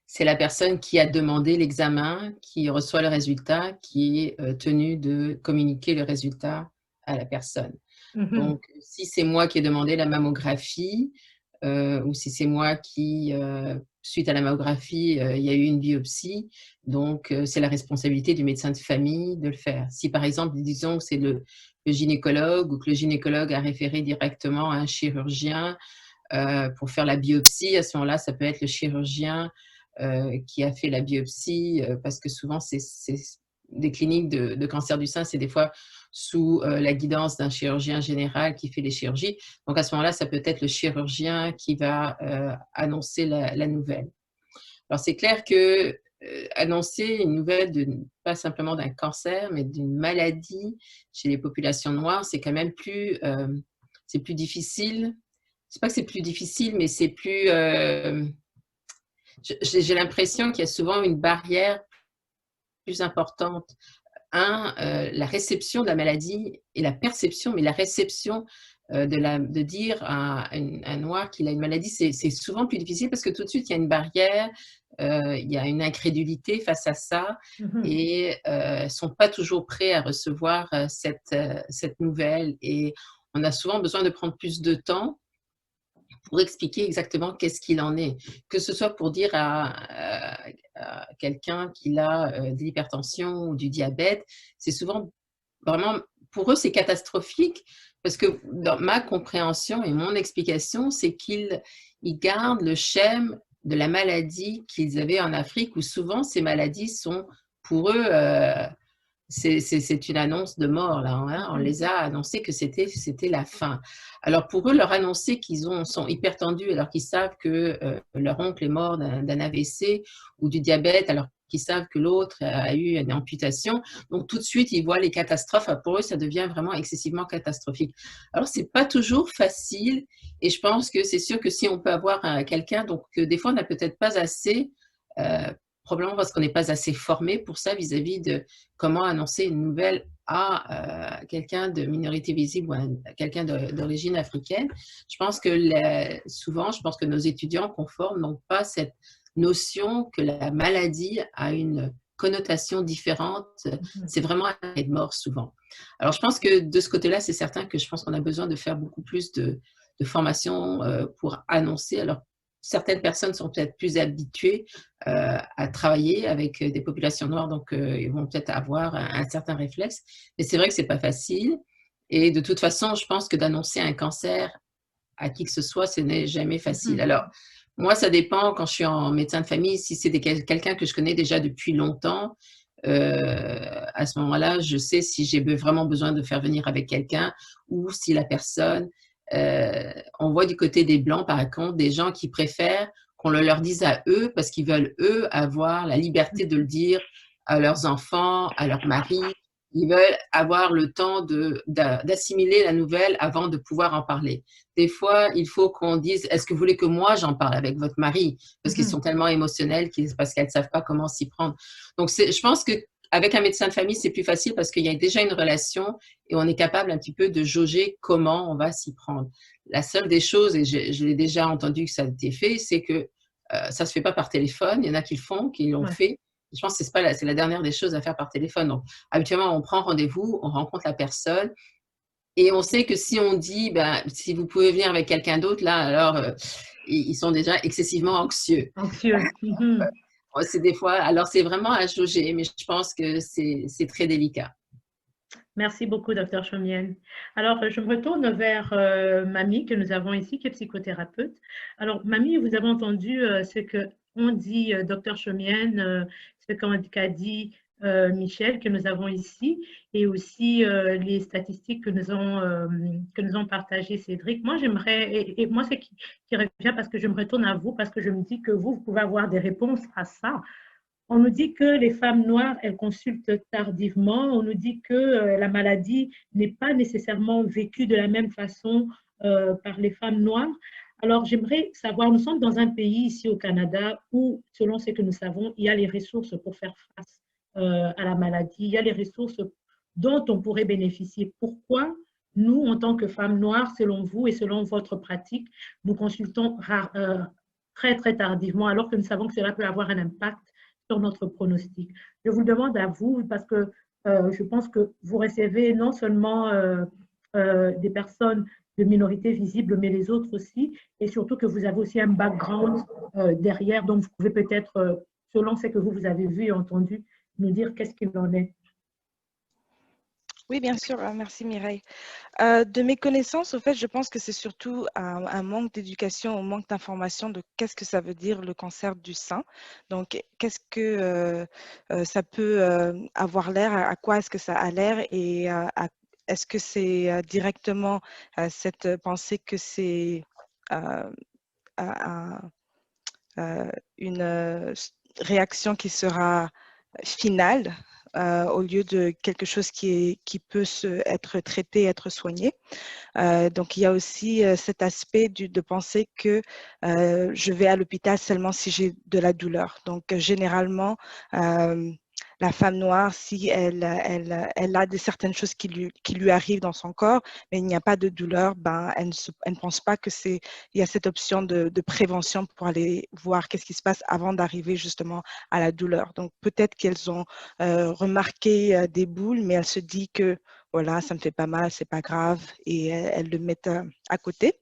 c'est la personne qui a demandé l'examen, qui reçoit le résultat, qui est tenue de communiquer le résultat à la personne. Donc, si c'est moi qui ai demandé la mammographie, ou si c'est moi qui, suite à la mammographie, il y a eu une biopsie, donc c'est la responsabilité du médecin de famille de le faire. Si par exemple, disons que c'est le gynécologue ou que le gynécologue a référé directement à un chirurgien pour faire la biopsie, à ce moment-là, ça peut être le chirurgien qui a fait la biopsie, parce que souvent, c'est des cliniques de cancer du sein, c'est des fois sous la guidance d'un chirurgien général qui fait les chirurgies. Donc, à ce moment-là, ça peut être le chirurgien qui va annoncer la nouvelle. Alors, c'est clair que annoncer une nouvelle, pas simplement d'un cancer, mais d'une maladie chez les populations noires, c'est quand même plus difficile. C'est pas que c'est plus difficile, mais c'est plus… j'ai l'impression qu'il y a souvent une barrière plus importante. La réception de la maladie et la perception, mais la réception de dire à un noir qu'il a une maladie, c'est souvent plus difficile parce que tout de suite, il y a une barrière, il y a une incrédulité face à ça et ils ne sont pas toujours prêts à recevoir cette nouvelle. Et on a souvent besoin de prendre plus de temps pour expliquer exactement qu'est-ce qu'il en est, que ce soit pour dire à quelqu'un qu'il a de l'hypertension ou du diabète, c'est souvent vraiment, pour eux, c'est catastrophique Parce que dans ma compréhension et mon explication, c'est qu'ils gardent le schème de la maladie qu'ils avaient en Afrique, où souvent ces maladies sont pour eux, c'est une annonce de mort, là, hein. On les a annoncé que c'était la fin. Alors pour eux, leur annoncer qu'ils sont hyper tendus alors qu'ils savent que leur oncle est mort d'un AVC ou du diabète, alors qu'ils savent que l'autre a eu une amputation. Donc tout de suite, ils voient les catastrophes. Pour eux, ça devient vraiment excessivement catastrophique. Alors c'est pas toujours facile et je pense que c'est sûr que si on peut avoir quelqu'un, donc des fois on n'a peut-être pas assez, probablement parce qu'on n'est pas assez formé pour ça vis-à-vis de comment annoncer une nouvelle à quelqu'un de minorité visible ou à quelqu'un d'origine africaine. Je pense que souvent, je pense que nos étudiants qu'on forme n'ont pas cette notion que la maladie a une connotation différente. C'est vraiment un arrêt de mort souvent. Alors, je pense que de ce côté-là, c'est certain que je pense qu'on a besoin de faire beaucoup plus de formation pour annoncer. Alors, certaines personnes sont peut-être plus habituées à travailler avec des populations noires, donc ils vont peut-être avoir un certain réflexe. Mais c'est vrai que ce n'est pas facile. Et de toute façon, je pense que d'annoncer un cancer à qui que ce soit, ce n'est jamais facile. Alors, moi, ça dépend quand je suis en médecin de famille, si c'est quelqu'un que je connais déjà depuis longtemps, à ce moment-là, je sais si j'ai vraiment besoin de faire venir avec quelqu'un ou si la personne, on voit du côté des Blancs, par contre, des gens qui préfèrent qu'on le leur dise à eux parce qu'ils veulent, eux, avoir la liberté de le dire à leurs enfants, à leur mari. Ils veulent avoir le temps d'assimiler la nouvelle avant de pouvoir en parler. Des fois, il faut qu'on dise, est-ce que vous voulez que moi j'en parle avec votre mari? Parce qu'ils sont tellement émotionnels, parce qu'elles ne savent pas comment s'y prendre. Donc, je pense qu'avec un médecin de famille, c'est plus facile parce qu'il y a déjà une relation et on est capable un petit peu de jauger comment on va s'y prendre. La seule des choses, et je l'ai déjà entendu que ça a été fait, c'est que ça ne se fait pas par téléphone. Il y en a qui le font, qui l'ont fait. Je pense que c'est la dernière des choses à faire par téléphone. Donc, habituellement, on prend rendez-vous, on rencontre la personne et on sait que si on dit, si vous pouvez venir avec quelqu'un d'autre, là, alors, ils sont déjà excessivement anxieux. C'est des fois, alors c'est vraiment à jauger, mais je pense que c'est très délicat. Merci beaucoup, Dr. Chomienne. Alors, je me retourne vers Mamie, que nous avons ici, qui est psychothérapeute. Alors, Mamie, vous avez entendu ce qu'on dit, Dr. Chomienne, ce qu'a dit Michel, que nous avons ici, et aussi les statistiques que nous ont partagées, Cédric. Moi, j'aimerais, et moi, c'est qui revient parce que je me retourne à vous, parce que je me dis que vous pouvez avoir des réponses à ça. On nous dit que les femmes noires, elles consultent tardivement. On nous dit que la maladie n'est pas nécessairement vécue de la même façon par les femmes noires. Alors, j'aimerais savoir, nous sommes dans un pays ici au Canada où, selon ce que nous savons, il y a les ressources pour faire face à la maladie. Il y a les ressources dont on pourrait bénéficier. Pourquoi nous, en tant que femmes noires, selon vous et selon votre pratique, nous consultons très, très tardivement, alors que nous savons que cela peut avoir un impact sur notre pronostic? Je vous le demande à vous parce que je pense que vous recevez non seulement des personnes de minorités visibles, mais les autres aussi, et surtout que vous avez aussi un background derrière, donc vous pouvez peut-être, selon ce que vous avez vu et entendu, nous dire qu'est-ce qu'il en est. Oui, bien sûr. Merci Mireille. De mes connaissances, au fait, je pense que c'est surtout un manque d'éducation, un manque d'information de qu'est-ce que ça veut dire le cancer du sein. Donc, qu'est-ce que ça peut avoir l'air, à quoi est-ce que ça a l'air et est-ce que c'est directement cette pensée que c'est une réaction qui sera finale au lieu de quelque chose qui peut être traité, être soigné. Donc, il y a aussi cet aspect de penser que je vais à l'hôpital seulement si j'ai de la douleur. Donc, généralement, la femme noire, si elle a certaines choses qui lui arrivent dans son corps, mais il n'y a pas de douleur, elle ne pense pas qu'il y a cette option de prévention pour aller voir qu'est-ce qui se passe avant d'arriver justement à la douleur. Donc, peut-être qu'elles ont remarqué des boules, mais elles se disent que voilà, ça me fait pas mal, c'est pas grave, et elles le mettent à côté.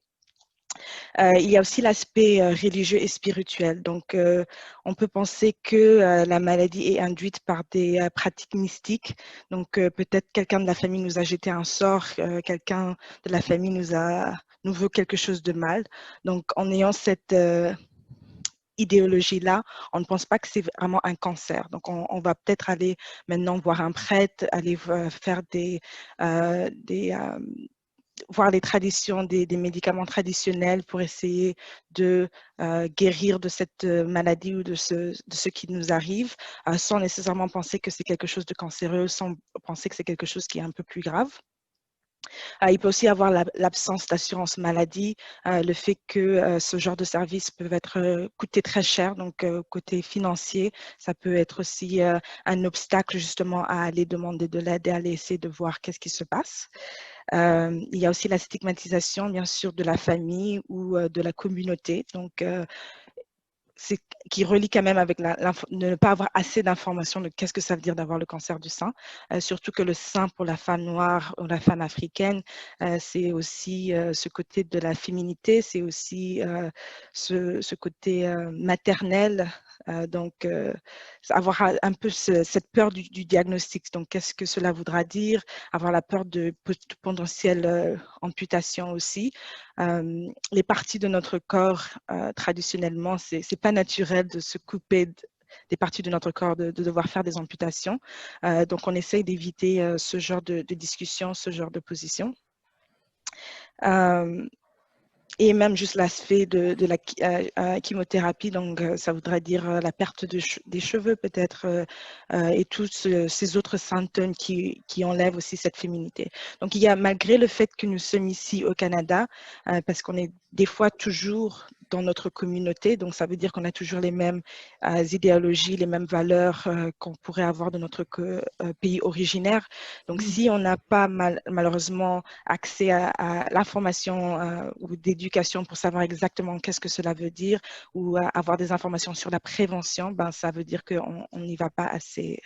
Il y a aussi l'aspect religieux et spirituel. Donc, on peut penser que la maladie est induite par des pratiques mystiques. Donc, peut-être quelqu'un de la famille nous a jeté un sort, quelqu'un de la famille nous veut quelque chose de mal. Donc, en ayant cette idéologie-là, on ne pense pas que c'est vraiment un cancer. Donc, on va peut-être aller maintenant voir un prêtre, aller faire voir les traditions des médicaments traditionnels pour essayer de guérir de cette maladie ou de ce qui nous arrive, sans nécessairement penser que c'est quelque chose de cancéreux, sans penser que c'est quelque chose qui est un peu plus grave. Il peut aussi y avoir l'absence d'assurance maladie, le fait que ce genre de services peuvent coûter très cher, donc côté financier, ça peut être aussi un obstacle justement à aller demander de l'aide et aller essayer de voir qu'est-ce qui se passe. Il y a aussi la stigmatisation, bien sûr, de la famille ou de la communauté. Donc, qui relie quand même avec ne pas avoir assez d'informations de qu'est-ce que ça veut dire d'avoir le cancer du sein. Surtout que le sein pour la femme noire ou la femme africaine, c'est aussi ce côté de la féminité, c'est aussi ce côté maternel. Donc, avoir un peu cette peur du diagnostic. Donc, qu'est-ce que cela voudra dire? Avoir la peur de potentielle amputation aussi. Les parties de notre corps, traditionnellement, c'est pas naturel de se couper des parties de notre corps, de devoir faire des amputations. Donc, on essaye d'éviter ce genre de discussion, ce genre de position. Et même juste l'aspect de la chimiothérapie, donc ça voudrait dire la perte des cheveux peut-être et tous ces autres symptômes qui enlèvent aussi cette féminité. Donc il y a, malgré le fait que nous sommes ici au Canada, parce qu'on est des fois toujours dans notre communauté, donc ça veut dire qu'on a toujours les mêmes idéologies, les mêmes valeurs qu'on pourrait avoir de notre pays originaire. Donc si on n'a pas malheureusement accès à l'information ou d'éducation pour savoir exactement qu'est-ce que cela veut dire ou avoir des informations sur la prévention, ben, ça veut dire qu'on n'y va pas assez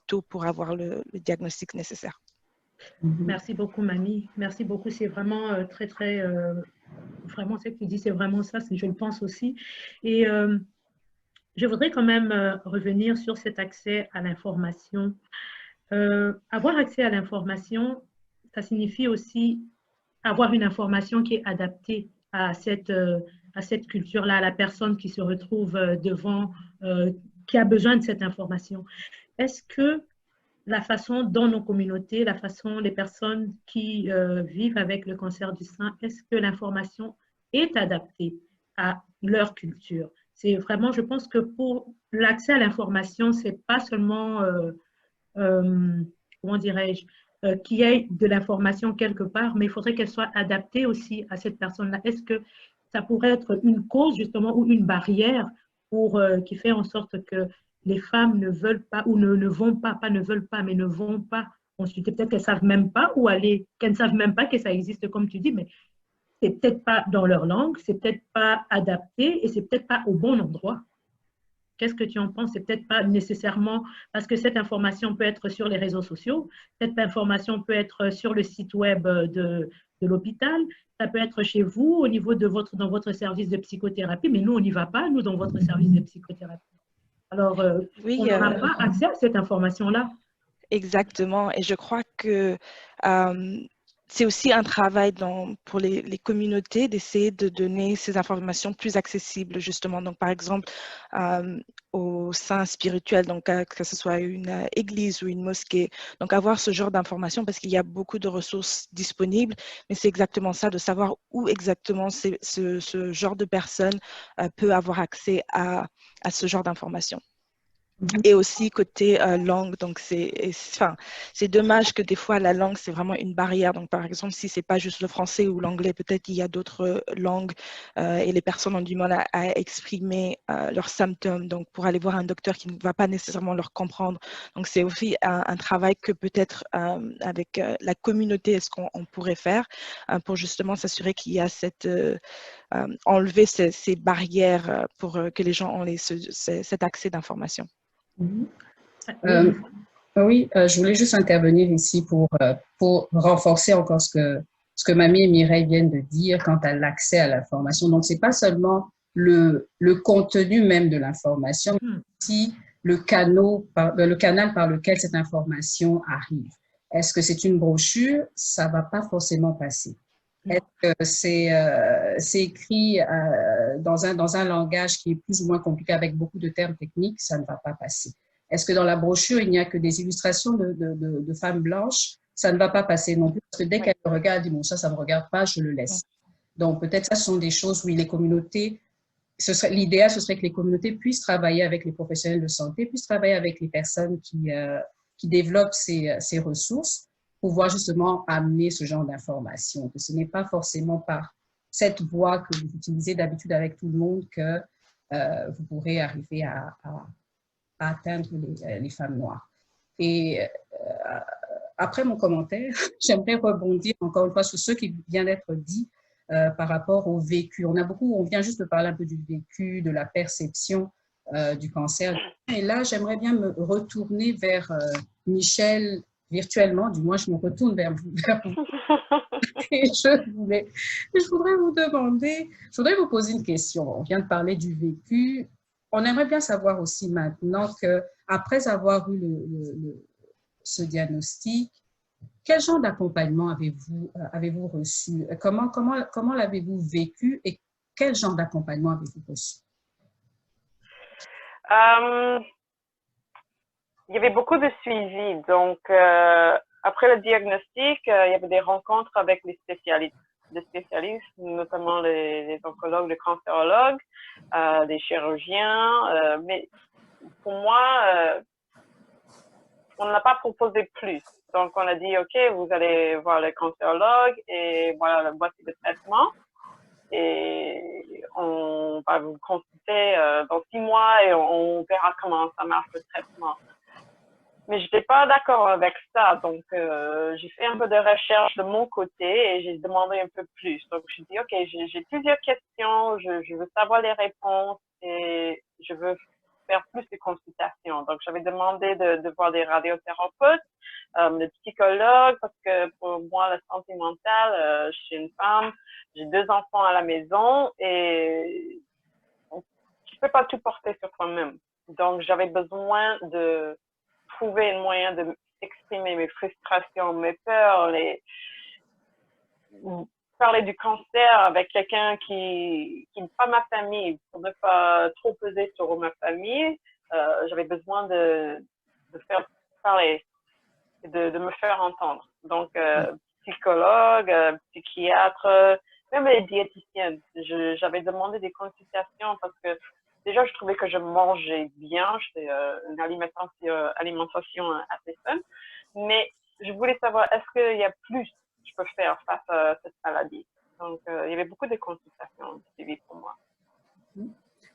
tôt pour avoir le diagnostic nécessaire. Merci beaucoup, Mamie. Merci beaucoup. C'est vraiment vraiment ce que tu dis, c'est vraiment ça, je le pense aussi. Et je voudrais quand même revenir sur cet accès à l'information. Avoir accès à l'information, ça signifie aussi avoir une information qui est adaptée à cette culture-là, à la personne qui se retrouve devant, qui a besoin de cette information. Est-ce que la façon dont nos communautés, la façon les personnes qui vivent avec le cancer du sein, est-ce que l'information est adaptée à leur culture? C'est vraiment, je pense que pour l'accès à l'information, c'est pas seulement, comment dirais-je, qu'il y ait de l'information quelque part, mais il faudrait qu'elle soit adaptée aussi à cette personne-là. Est-ce que ça pourrait être une cause justement ou une barrière qui fait en sorte que les femmes ne veulent pas ou ne vont pas, ne veulent pas, mais ne vont pas consulter. Peut-être qu'elles ne savent même pas où aller, qu'elles ne savent même pas que ça existe, comme tu dis, mais c'est peut-être pas dans leur langue, c'est peut-être pas adapté et c'est peut-être pas au bon endroit. Qu'est-ce que tu en penses? C'est peut-être pas nécessairement parce que cette information peut être sur les réseaux sociaux, cette information peut être sur le site web de l'hôpital, ça peut être chez vous au niveau de dans votre service de psychothérapie, mais nous, on n'y va pas, nous, dans votre service de psychothérapie. Alors, oui, on n'aura pas accès à cette information-là. Exactement. Et je crois que c'est aussi un travail pour les communautés d'essayer de donner ces informations plus accessibles, justement. Donc, par exemple, au sein spirituel, donc que ce soit une église ou une mosquée. Donc, avoir ce genre d'informations parce qu'il y a beaucoup de ressources disponibles, mais c'est exactement ça, de savoir où exactement ce genre de personne peut avoir accès à ce genre d'informations. Et aussi côté langue, donc c'est dommage que des fois la langue c'est vraiment une barrière. Donc par exemple si c'est pas juste le français ou l'anglais, peut-être il y a d'autres langues et les personnes ont du mal à exprimer leurs symptômes. Donc pour aller voir un docteur qui ne va pas nécessairement leur comprendre. Donc c'est aussi un travail que peut-être avec la communauté est-ce qu'on pourrait faire pour justement s'assurer qu'il y a enlever ces barrières pour que les gens aient cet accès d'information. Oui, je voulais juste intervenir ici pour renforcer encore ce ce que Mamie et Mireille viennent de dire quant à l'accès à l'information. Donc, c'est pas seulement le contenu même de l'information, mais aussi le canal par lequel cette information arrive. Est-ce que c'est une brochure? Ça va pas forcément passer. Est-ce que c'est écrit dans un langage qui est plus ou moins compliqué avec beaucoup de termes techniques? Ça ne va pas passer. Est-ce que dans la brochure, il n'y a que des illustrations de femmes blanches? Ça ne va pas passer non plus, parce que dès qu'elle le regarde, elle dit, bon, ça ne me regarde pas, je le laisse. Donc, peut-être ça, ce sont des choses où les communautés, l'idéal, ce serait que les communautés puissent travailler avec les professionnels de santé, puissent travailler avec les personnes qui développent ces ressources, pour pouvoir justement amener ce genre d'informations. Que ce n'est pas forcément par cette voie que vous utilisez d'habitude avec tout le monde que vous pourrez arriver à atteindre les femmes noires. Et après mon commentaire, j'aimerais rebondir encore une fois sur ce qui vient d'être dit par rapport au vécu. On vient juste de parler un peu du vécu, de la perception du cancer. Et là, j'aimerais bien me retourner vers Michel virtuellement, du moins je me retourne vers vous. Et je voudrais vous poser une question. On vient de parler du vécu. On aimerait bien savoir aussi maintenant qu'après avoir eu ce diagnostic, quel genre d'accompagnement avez-vous reçu? Comment l'avez-vous vécu et quel genre d'accompagnement avez-vous reçu? Il y avait beaucoup de suivi. Donc, après le diagnostic, il y avait des rencontres avec les spécialistes, notamment les oncologues, les cancérologues, les chirurgiens. Mais pour moi, on n'a pas proposé plus. Donc, on a dit, OK, vous allez voir le cancérologue et voilà le boîtier de traitement. Et on va vous consulter dans 6 mois et on verra comment ça marche le traitement. Mais je n'étais pas d'accord avec ça. Donc, j'ai fait un peu de recherche de mon côté et j'ai demandé un peu plus. Donc, je dis, OK, j'ai plusieurs questions, je veux savoir les réponses et je veux faire plus de consultations. Donc, j'avais demandé de voir des radiothérapeutes, des psychologues, parce que pour moi, la santé mentale, je suis une femme, j'ai 2 enfants à la maison et tu peux pas tout porter sur toi-même. Donc, j'avais besoin de trouver un moyen de exprimer mes frustrations, mes peurs, parler du cancer avec quelqu'un qui n'est pas ma famille, pour ne pas trop peser sur ma famille. J'avais besoin de faire parler, de me faire entendre. Donc, psychologue, psychiatre, même les diététiciennes. J'avais demandé des consultations parce que déjà, je trouvais que je mangeais bien, j'étais une alimentation assez saine, mais je voulais savoir, est-ce qu'il y a plus que je peux faire face à cette maladie? Donc, il y avait beaucoup de consultations suivies pour moi.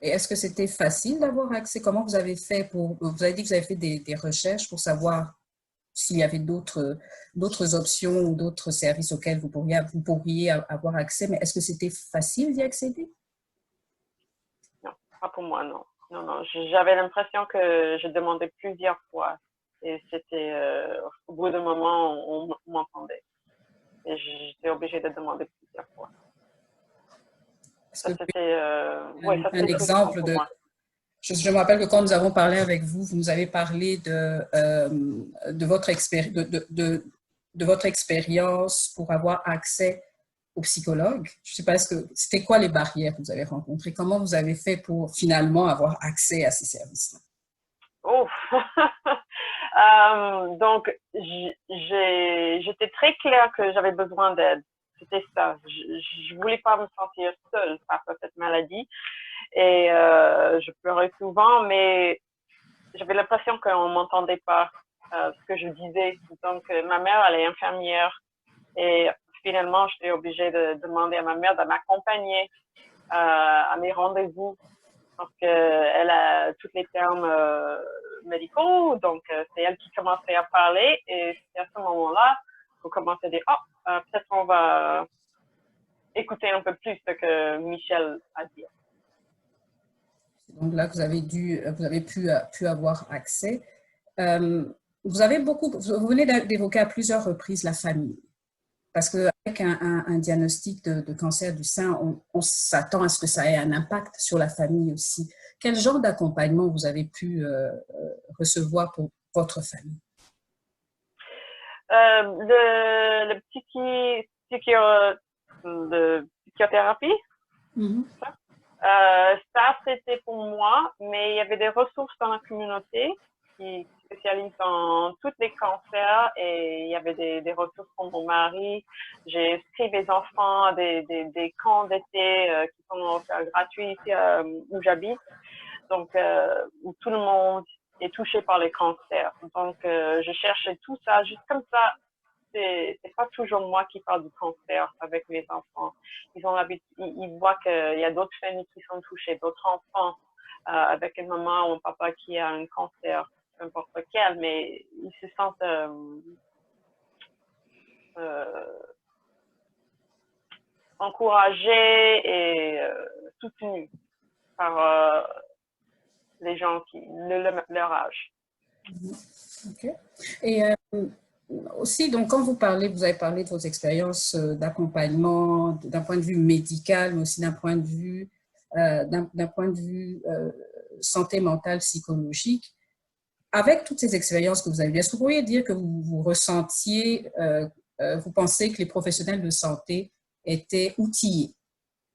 Et est-ce que c'était facile d'avoir accès? Comment vous avez fait vous avez dit que vous avez fait des recherches pour savoir s'il y avait d'autres options ou d'autres services auxquels vous pourriez avoir accès, mais est-ce que c'était facile d'y accéder? Pas pour moi, non. Non. J'avais l'impression que je demandais plusieurs fois. Et c'était, au bout d'un moment, on m'entendait. Et j'étais obligée de demander plusieurs fois. Ça, c'était un exemple de... Je me rappelle que quand nous avons parlé avec vous, vous nous avez parlé de votre expérience pour avoir accès aux psychologues. Je ne sais pas, c'était quoi les barrières que vous avez rencontrées? Comment vous avez fait pour finalement avoir accès à ces services-là? Oh! Donc, j'étais très claire que j'avais besoin d'aide. C'était ça. Je ne voulais pas me sentir seule face à cette maladie. Et je pleurais souvent, mais j'avais l'impression qu'on ne m'entendait pas ce que je disais. Donc, ma mère, elle est infirmière. Et finalement, j'étais obligée de demander à ma mère de m'accompagner à mes rendez-vous parce qu'elle a tous les termes médicaux. Donc, c'est elle qui commençait à parler. Et c'est à ce moment-là qu'on commençait à dire, peut-être on va écouter un peu plus ce que Michel a dit. Donc là, vous avez pu avoir accès. Vous venez d'évoquer à plusieurs reprises la famille. Parce qu'avec un diagnostic de cancer du sein, on s'attend à ce que ça ait un impact sur la famille aussi. Quel genre d'accompagnement vous avez pu recevoir pour votre famille? Le psychothérapie, ça c'était pour moi, mais il y avait des ressources dans la communauté qui spécialisent dans tous les cancers et il y avait des ressources pour mon mari. J'ai inscrit mes enfants à des camps d'été qui sont gratuits ici où j'habite, donc où tout le monde est touché par les cancers. Donc je cherchais tout ça juste comme ça. C'est pas toujours moi qui parle du cancer avec mes enfants. Ils voient qu'il y a d'autres familles qui sont touchées, d'autres enfants avec une maman ou un papa qui a un cancer, peu importe lequel, mais ils se sentent encouragés et soutenus par les gens leur âge. OK. Et aussi, donc, quand vous avez parlé de vos expériences d'accompagnement d'un point de vue médical, mais aussi d'un point de vue, santé mentale, psychologique. Avec toutes ces expériences que vous avez eues, est-ce que vous pourriez dire que vous ressentiez, vous pensez que les professionnels de santé étaient outillés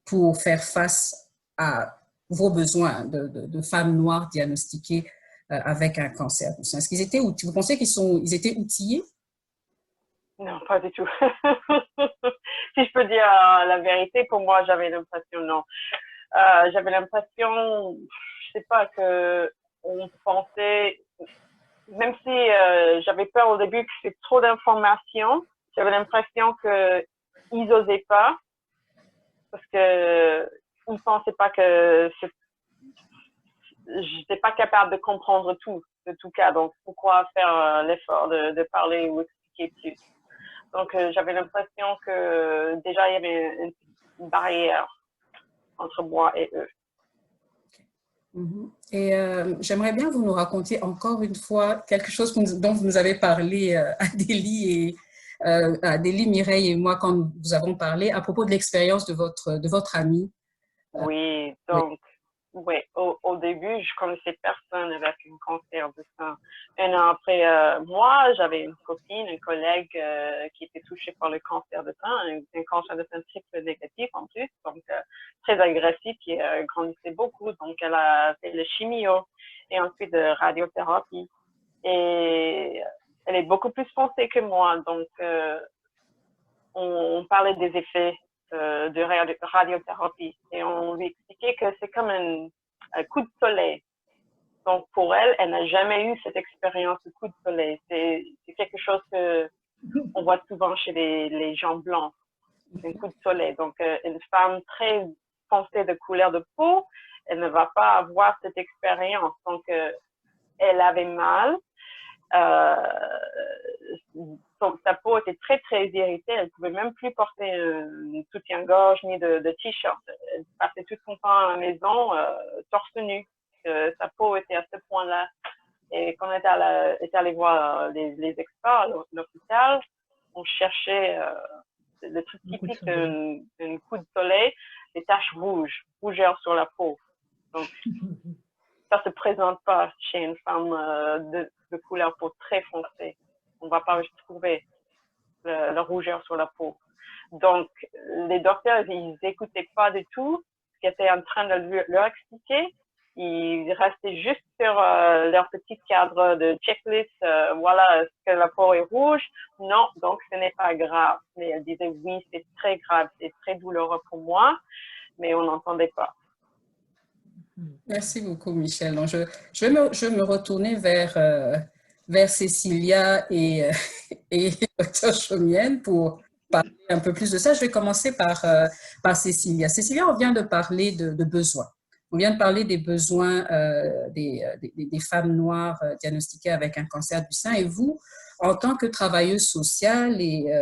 pour faire face à vos besoins de femmes noires diagnostiquées avec un cancer du sein? Est-ce qu'ils étaient outillés? Vous pensez qu'ils étaient outillés? Non, pas du tout. Si je peux dire la vérité, pour moi, j'avais l'impression, non. J'avais l'impression, je sais pas, qu'on pensait, même si j'avais peur au début que c'est trop d'informations, j'avais l'impression qu'ils n'osaient pas, parce que ils ne pensaient pas que j'étais pas capable de comprendre tout, de tout cas. Donc, pourquoi faire l'effort de parler ou expliquer plus? Donc, j'avais l'impression que déjà, il y avait une barrière entre moi et eux. Et j'aimerais bien que vous nous racontiez encore une fois quelque chose dont vous nous avez parlé, Adélie, Mireille et moi, quand nous avons parlé à propos de l'expérience de votre amie. Oui, donc, oui, au début, je connaissais personne avec un cancer de sein. Un an après moi, j'avais une copine, une collègue qui était touchée par le cancer de sein, un cancer de sein triple négatif en plus, donc très agressif, qui grandissait beaucoup. Donc, elle a fait le chimio et ensuite de radiothérapie. Et elle est beaucoup plus foncée que moi, donc on parlait des effets de radiothérapie et on lui expliquait que c'est comme un coup de soleil. Donc pour elle, elle n'a jamais eu cette expérience de coup de soleil. C'est quelque chose que on voit souvent chez les gens blancs, un coup de soleil. Donc une femme très foncée de couleur de peau, elle ne va pas avoir cette expérience. Donc elle avait mal. Sa peau était très, très irritée. Elle ne pouvait même plus porter un soutien-gorge ni de t-shirt. Elle passait tout son temps à la maison, torse nu. Sa peau était à ce point-là. Et quand on était allé voir les experts à l'hôpital, on cherchait le truc typique d'un coup de soleil, des taches rouges, rougeurs sur la peau. Donc, ça ne se présente pas chez une femme de couleur peau très foncée. On ne va pas trouver la rougeur sur la peau. Donc, les docteurs, ils n'écoutaient pas du tout ce qu'ils étaient en train de leur expliquer. Ils restaient juste sur leur petit cadre de checklist. Voilà, est-ce que la peau est rouge? Non, donc ce n'est pas grave. Mais elle disait, oui, c'est très grave, c'est très douloureux pour moi, mais on n'entendait pas. Merci beaucoup, Michel. Donc, je vais me retourner vers Cécilia et Dr. Chaumienne pour parler un peu plus de ça. Je vais commencer par Cécilia. Cécilia, on vient de parler de besoins. On vient de parler des besoins des femmes noires diagnostiquées avec un cancer du sein. Et vous, en tant que travailleuse sociale et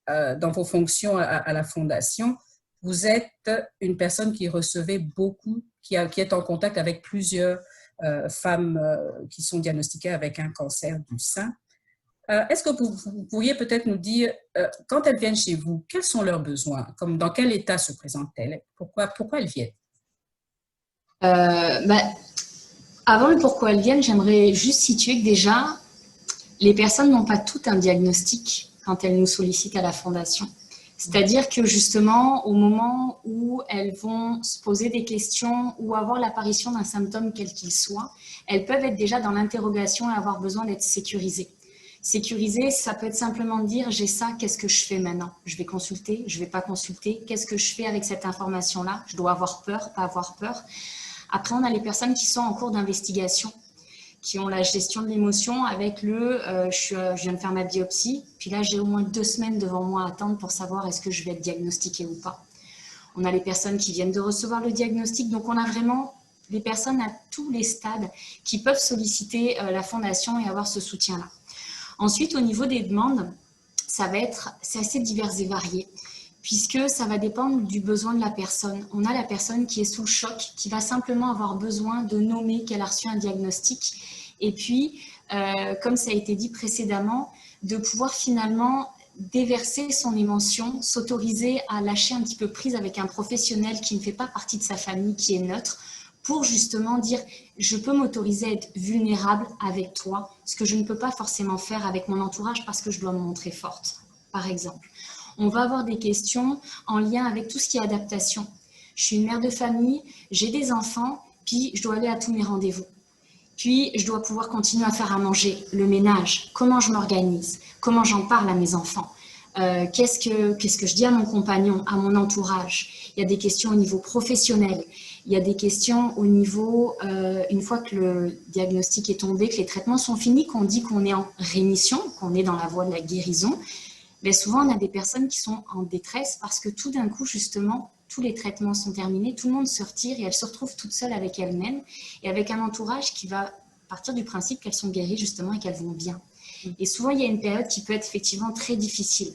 dans vos fonctions à la Fondation, vous êtes une personne qui recevait beaucoup, qui est en contact avec plusieurs femmes qui sont diagnostiquées avec un cancer du sein. Est-ce que vous pourriez peut-être nous dire, quand elles viennent chez vous, quels sont leurs besoins? Comme dans quel état se présentent-elles? Pourquoi elles viennent? Avant le pourquoi elles viennent, j'aimerais juste situer que déjà, les personnes n'ont pas tout un diagnostic quand elles nous sollicitent à la Fondation. C'est-à-dire que justement, au moment où elles vont se poser des questions ou avoir l'apparition d'un symptôme quel qu'il soit, elles peuvent être déjà dans l'interrogation et avoir besoin d'être sécurisées. Sécuriser, ça peut être simplement dire « j'ai ça, qu'est-ce que je fais maintenant? Je vais consulter, je ne vais pas consulter, qu'est-ce que je fais avec cette information-là? Je dois avoir peur, pas avoir peur ?» Après, on a les personnes qui sont en cours d'investigation, qui ont la gestion de l'émotion avec je viens de faire ma biopsie, puis là j'ai au moins 2 semaines devant moi à attendre pour savoir est-ce que je vais être diagnostiquée ou pas. On a les personnes qui viennent de recevoir le diagnostic, donc on a vraiment des personnes à tous les stades qui peuvent solliciter la Fondation et avoir ce soutien-là. Ensuite, au niveau des demandes, c'est assez divers et varié, puisque ça va dépendre du besoin de la personne. On a la personne qui est sous le choc, qui va simplement avoir besoin de nommer qu'elle a reçu un diagnostic, et puis, comme ça a été dit précédemment, de pouvoir finalement déverser son émotion, s'autoriser à lâcher un petit peu prise avec un professionnel qui ne fait pas partie de sa famille, qui est neutre, pour justement dire « je peux m'autoriser à être vulnérable avec toi, ce que je ne peux pas forcément faire avec mon entourage parce que je dois me montrer forte », par exemple. On va avoir des questions en lien avec tout ce qui est adaptation. Je suis une mère de famille, j'ai des enfants, puis je dois aller à tous mes rendez-vous. Puis, je dois pouvoir continuer à faire à manger, le ménage, comment je m'organise, comment j'en parle à mes enfants, qu'est-ce que je dis à mon compagnon, à mon entourage. Il y a des questions au niveau professionnel, il y a des questions au niveau, une fois que le diagnostic est tombé, que les traitements sont finis, qu'on dit qu'on est en rémission, qu'on est dans la voie de la guérison. Mais souvent, on a des personnes qui sont en détresse parce que tout d'un coup, justement, tous les traitements sont terminés, tout le monde se retire et elles se retrouvent toutes seules avec elles-mêmes et avec un entourage qui va partir du principe qu'elles sont guéries justement et qu'elles vont bien. Et souvent, il y a une période qui peut être effectivement très difficile.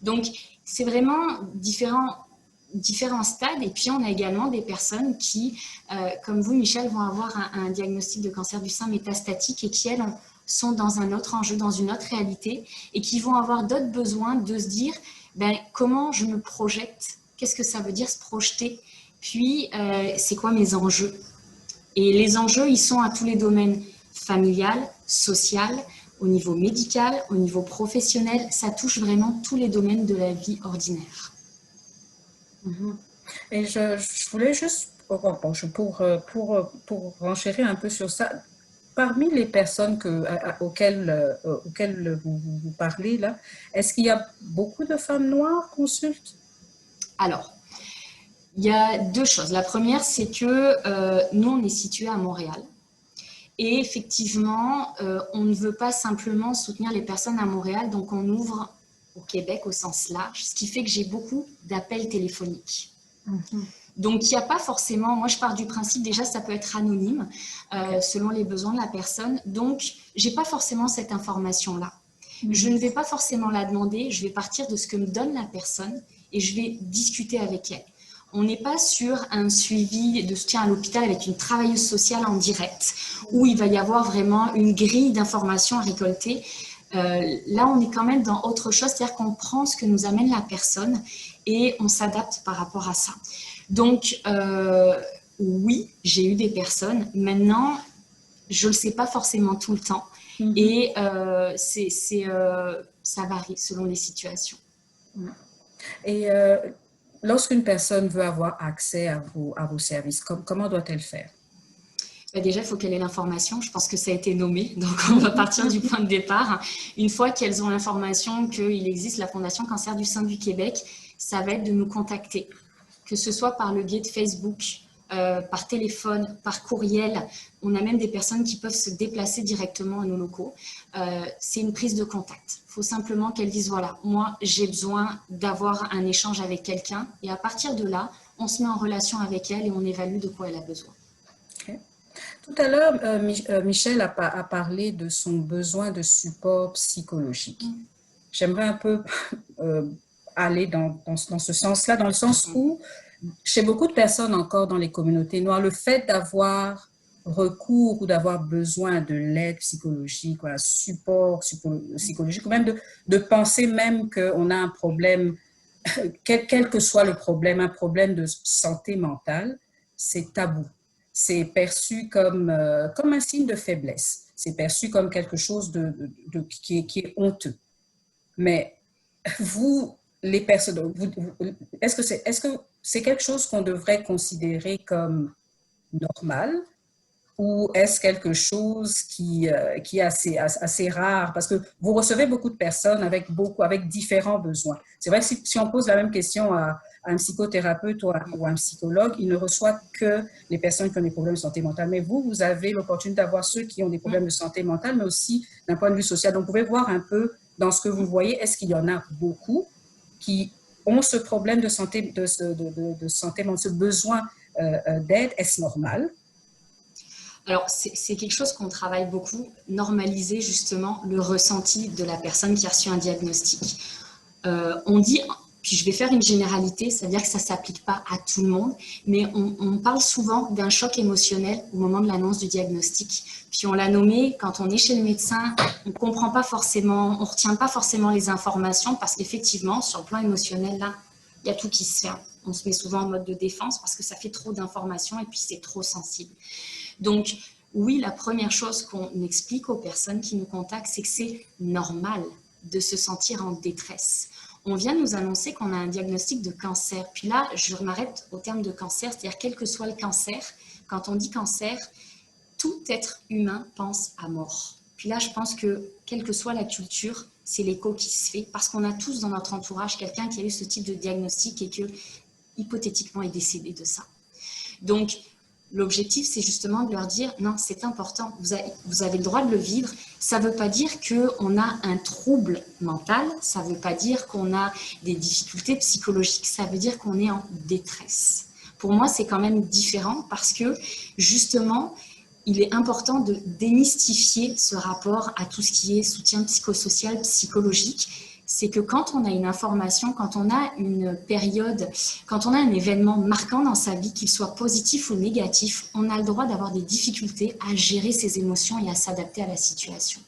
Donc, c'est vraiment différents stades. Et puis, on a également des personnes qui, comme vous, Michel, vont avoir un diagnostic de cancer du sein métastatique et qui, elles, sont dans un autre enjeu, dans une autre réalité et qui vont avoir d'autres besoins de se dire comment je me projette, qu'est-ce que ça veut dire se projeter, puis c'est quoi mes enjeux. Et les enjeux, ils sont à tous les domaines, familial, social, au niveau médical, au niveau professionnel, ça touche vraiment tous les domaines de la vie ordinaire. Et je voulais juste, pour renchérir un peu sur ça, parmi les personnes auxquelles vous parlez là, est-ce qu'il y a beaucoup de femmes noires consultent? Alors, il y a 2 choses. La première, c'est que nous, on est situé à Montréal. Et effectivement, on ne veut pas simplement soutenir les personnes à Montréal, donc on ouvre au Québec au sens large, ce qui fait que j'ai beaucoup d'appels téléphoniques. Donc, il n'y a pas forcément, moi je pars du principe déjà ça peut être anonyme selon les besoins de la personne, donc je n'ai pas forcément cette information-là. Je ne vais pas forcément la demander, je vais partir de ce que me donne la personne et je vais discuter avec elle. On n'est pas sur un suivi de soutien à l'hôpital avec une travailleuse sociale en direct, où il va y avoir vraiment une grille d'informations à récolter. Là, on est quand même dans autre chose, c'est-à-dire qu'on prend ce que nous amène la personne et on s'adapte par rapport à ça. Donc, oui, j'ai eu des personnes. Maintenant, je ne le sais pas forcément tout le temps. Et ça varie selon les situations. Et lorsqu'une personne veut avoir accès à vos services, comment doit-elle faire? Déjà, il faut qu'elle ait l'information. Je pense que ça a été nommé. Donc, on va partir du point de départ. Une fois qu'elles ont l'information qu'il existe la Fondation Cancer du sein du Québec, ça va être de nous contacter, que ce soit par le biais de Facebook, par téléphone, par courriel. On a même des personnes qui peuvent se déplacer directement à nos locaux. C'est une prise de contact. Il faut simplement qu'elles disent, voilà, moi, j'ai besoin d'avoir un échange avec quelqu'un. Et à partir de là, on se met en relation avec elle et on évalue de quoi elle a besoin. Okay. Tout à l'heure, Michel a parlé de son besoin de support psychologique. J'aimerais un peu aller dans ce sens-là, dans le sens où, chez beaucoup de personnes encore dans les communautés noires, le fait d'avoir recours ou d'avoir besoin de l'aide psychologique, un support psychologique, ou même de penser même qu'on a un problème, quel que soit le problème, un problème de santé mentale, c'est tabou. C'est perçu comme un signe de faiblesse. C'est perçu comme quelque chose qui est honteux. Mais vous, les personnes, est-ce que c'est quelque chose qu'on devrait considérer comme normal ou est-ce quelque chose qui est assez rare? Parce que vous recevez beaucoup de personnes avec différents besoins. C'est vrai que si on pose la même question à un psychothérapeute ou à un psychologue, il ne reçoit que les personnes qui ont des problèmes de santé mentale. Mais vous avez l'opportunité d'avoir ceux qui ont des problèmes de santé mentale, mais aussi d'un point de vue social. Donc, vous pouvez voir un peu dans ce que vous voyez, est-ce qu'il y en a beaucoup qui ont ce problème de santé, santé mentale, ce besoin d'aide? Est-ce normal? Alors, c'est quelque chose qu'on travaille beaucoup, normaliser justement le ressenti de la personne qui a reçu un diagnostic. On dit, puis je vais faire une généralité, c'est-à-dire que ça ne s'applique pas à tout le monde, mais on parle souvent d'un choc émotionnel au moment de l'annonce du diagnostic. Puis on l'a nommé, quand on est chez le médecin, on ne comprend pas forcément, on ne retient pas forcément les informations parce qu'effectivement, sur le plan émotionnel, là, il y a tout qui se fait. On se met souvent en mode de défense parce que ça fait trop d'informations et puis c'est trop sensible. Donc, oui, la première chose qu'on explique aux personnes qui nous contactent, c'est que c'est normal de se sentir en détresse. On vient nous annoncer qu'on a un diagnostic de cancer. Puis là, je m'arrête au terme de cancer, c'est-à-dire quel que soit le cancer. Quand on dit cancer, tout être humain pense à mort. Puis là, je pense que, quelle que soit la culture, c'est l'écho qui se fait parce qu'on a tous dans notre entourage quelqu'un qui a eu ce type de diagnostic et que, hypothétiquement, est décédé de ça. Donc, l'objectif, c'est justement de leur dire, non, c'est important, vous avez le droit de le vivre. Ça ne veut pas dire qu'on a un trouble mental, ça ne veut pas dire qu'on a des difficultés psychologiques, ça veut dire qu'on est en détresse. Pour moi, c'est quand même différent parce que, justement, il est important de démystifier ce rapport à tout ce qui est soutien psychosocial, psychologique. C'est que quand on a une information, quand on a une période, quand on a un événement marquant dans sa vie, qu'il soit positif ou négatif, on a le droit d'avoir des difficultés à gérer ses émotions et à s'adapter à la situation.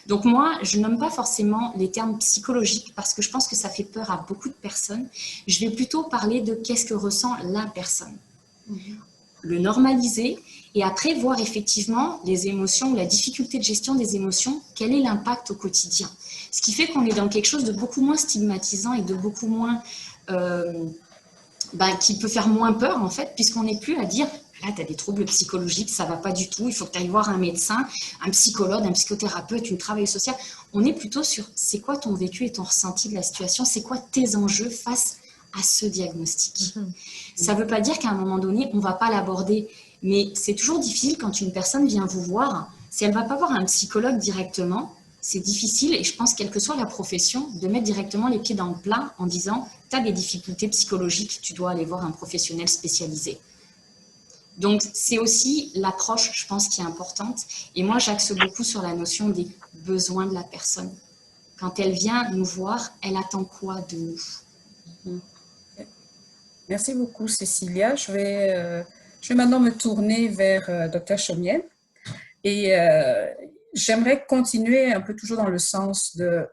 Donc moi, je nomme pas forcément les termes psychologiques parce que je pense que ça fait peur à beaucoup de personnes. Je vais plutôt parler de qu'est-ce que ressent la personne. Le normaliser et après voir effectivement les émotions ou la difficulté de gestion des émotions, quel est l'impact au quotidien. Ce qui fait qu'on est dans quelque chose de beaucoup moins stigmatisant et de beaucoup moins, qui peut faire moins peur en fait, puisqu'on n'est plus à dire là tu as des troubles psychologiques, ça ne va pas du tout, il faut que tu ailles voir un médecin, un psychologue, un psychothérapeute, une travailleuse sociale. On est plutôt sur c'est quoi ton vécu et ton ressenti de la situation, c'est quoi tes enjeux face à ce diagnostic. Ça ne veut pas dire qu'à un moment donné, on ne va pas l'aborder, mais c'est toujours difficile quand une personne vient vous voir, si elle ne va pas voir un psychologue directement, c'est difficile, et je pense, quelle que soit la profession, de mettre directement les pieds dans le plat en disant « tu as des difficultés psychologiques, tu dois aller voir un professionnel spécialisé ». Donc, c'est aussi l'approche, je pense, qui est importante. Et moi, j'axe beaucoup sur la notion des besoins de la personne. Quand elle vient nous voir, elle attend quoi de nous? Merci beaucoup, Cécilia. Je vais maintenant me tourner vers Dr. Chomienne. Et j'aimerais continuer un peu toujours dans le sens de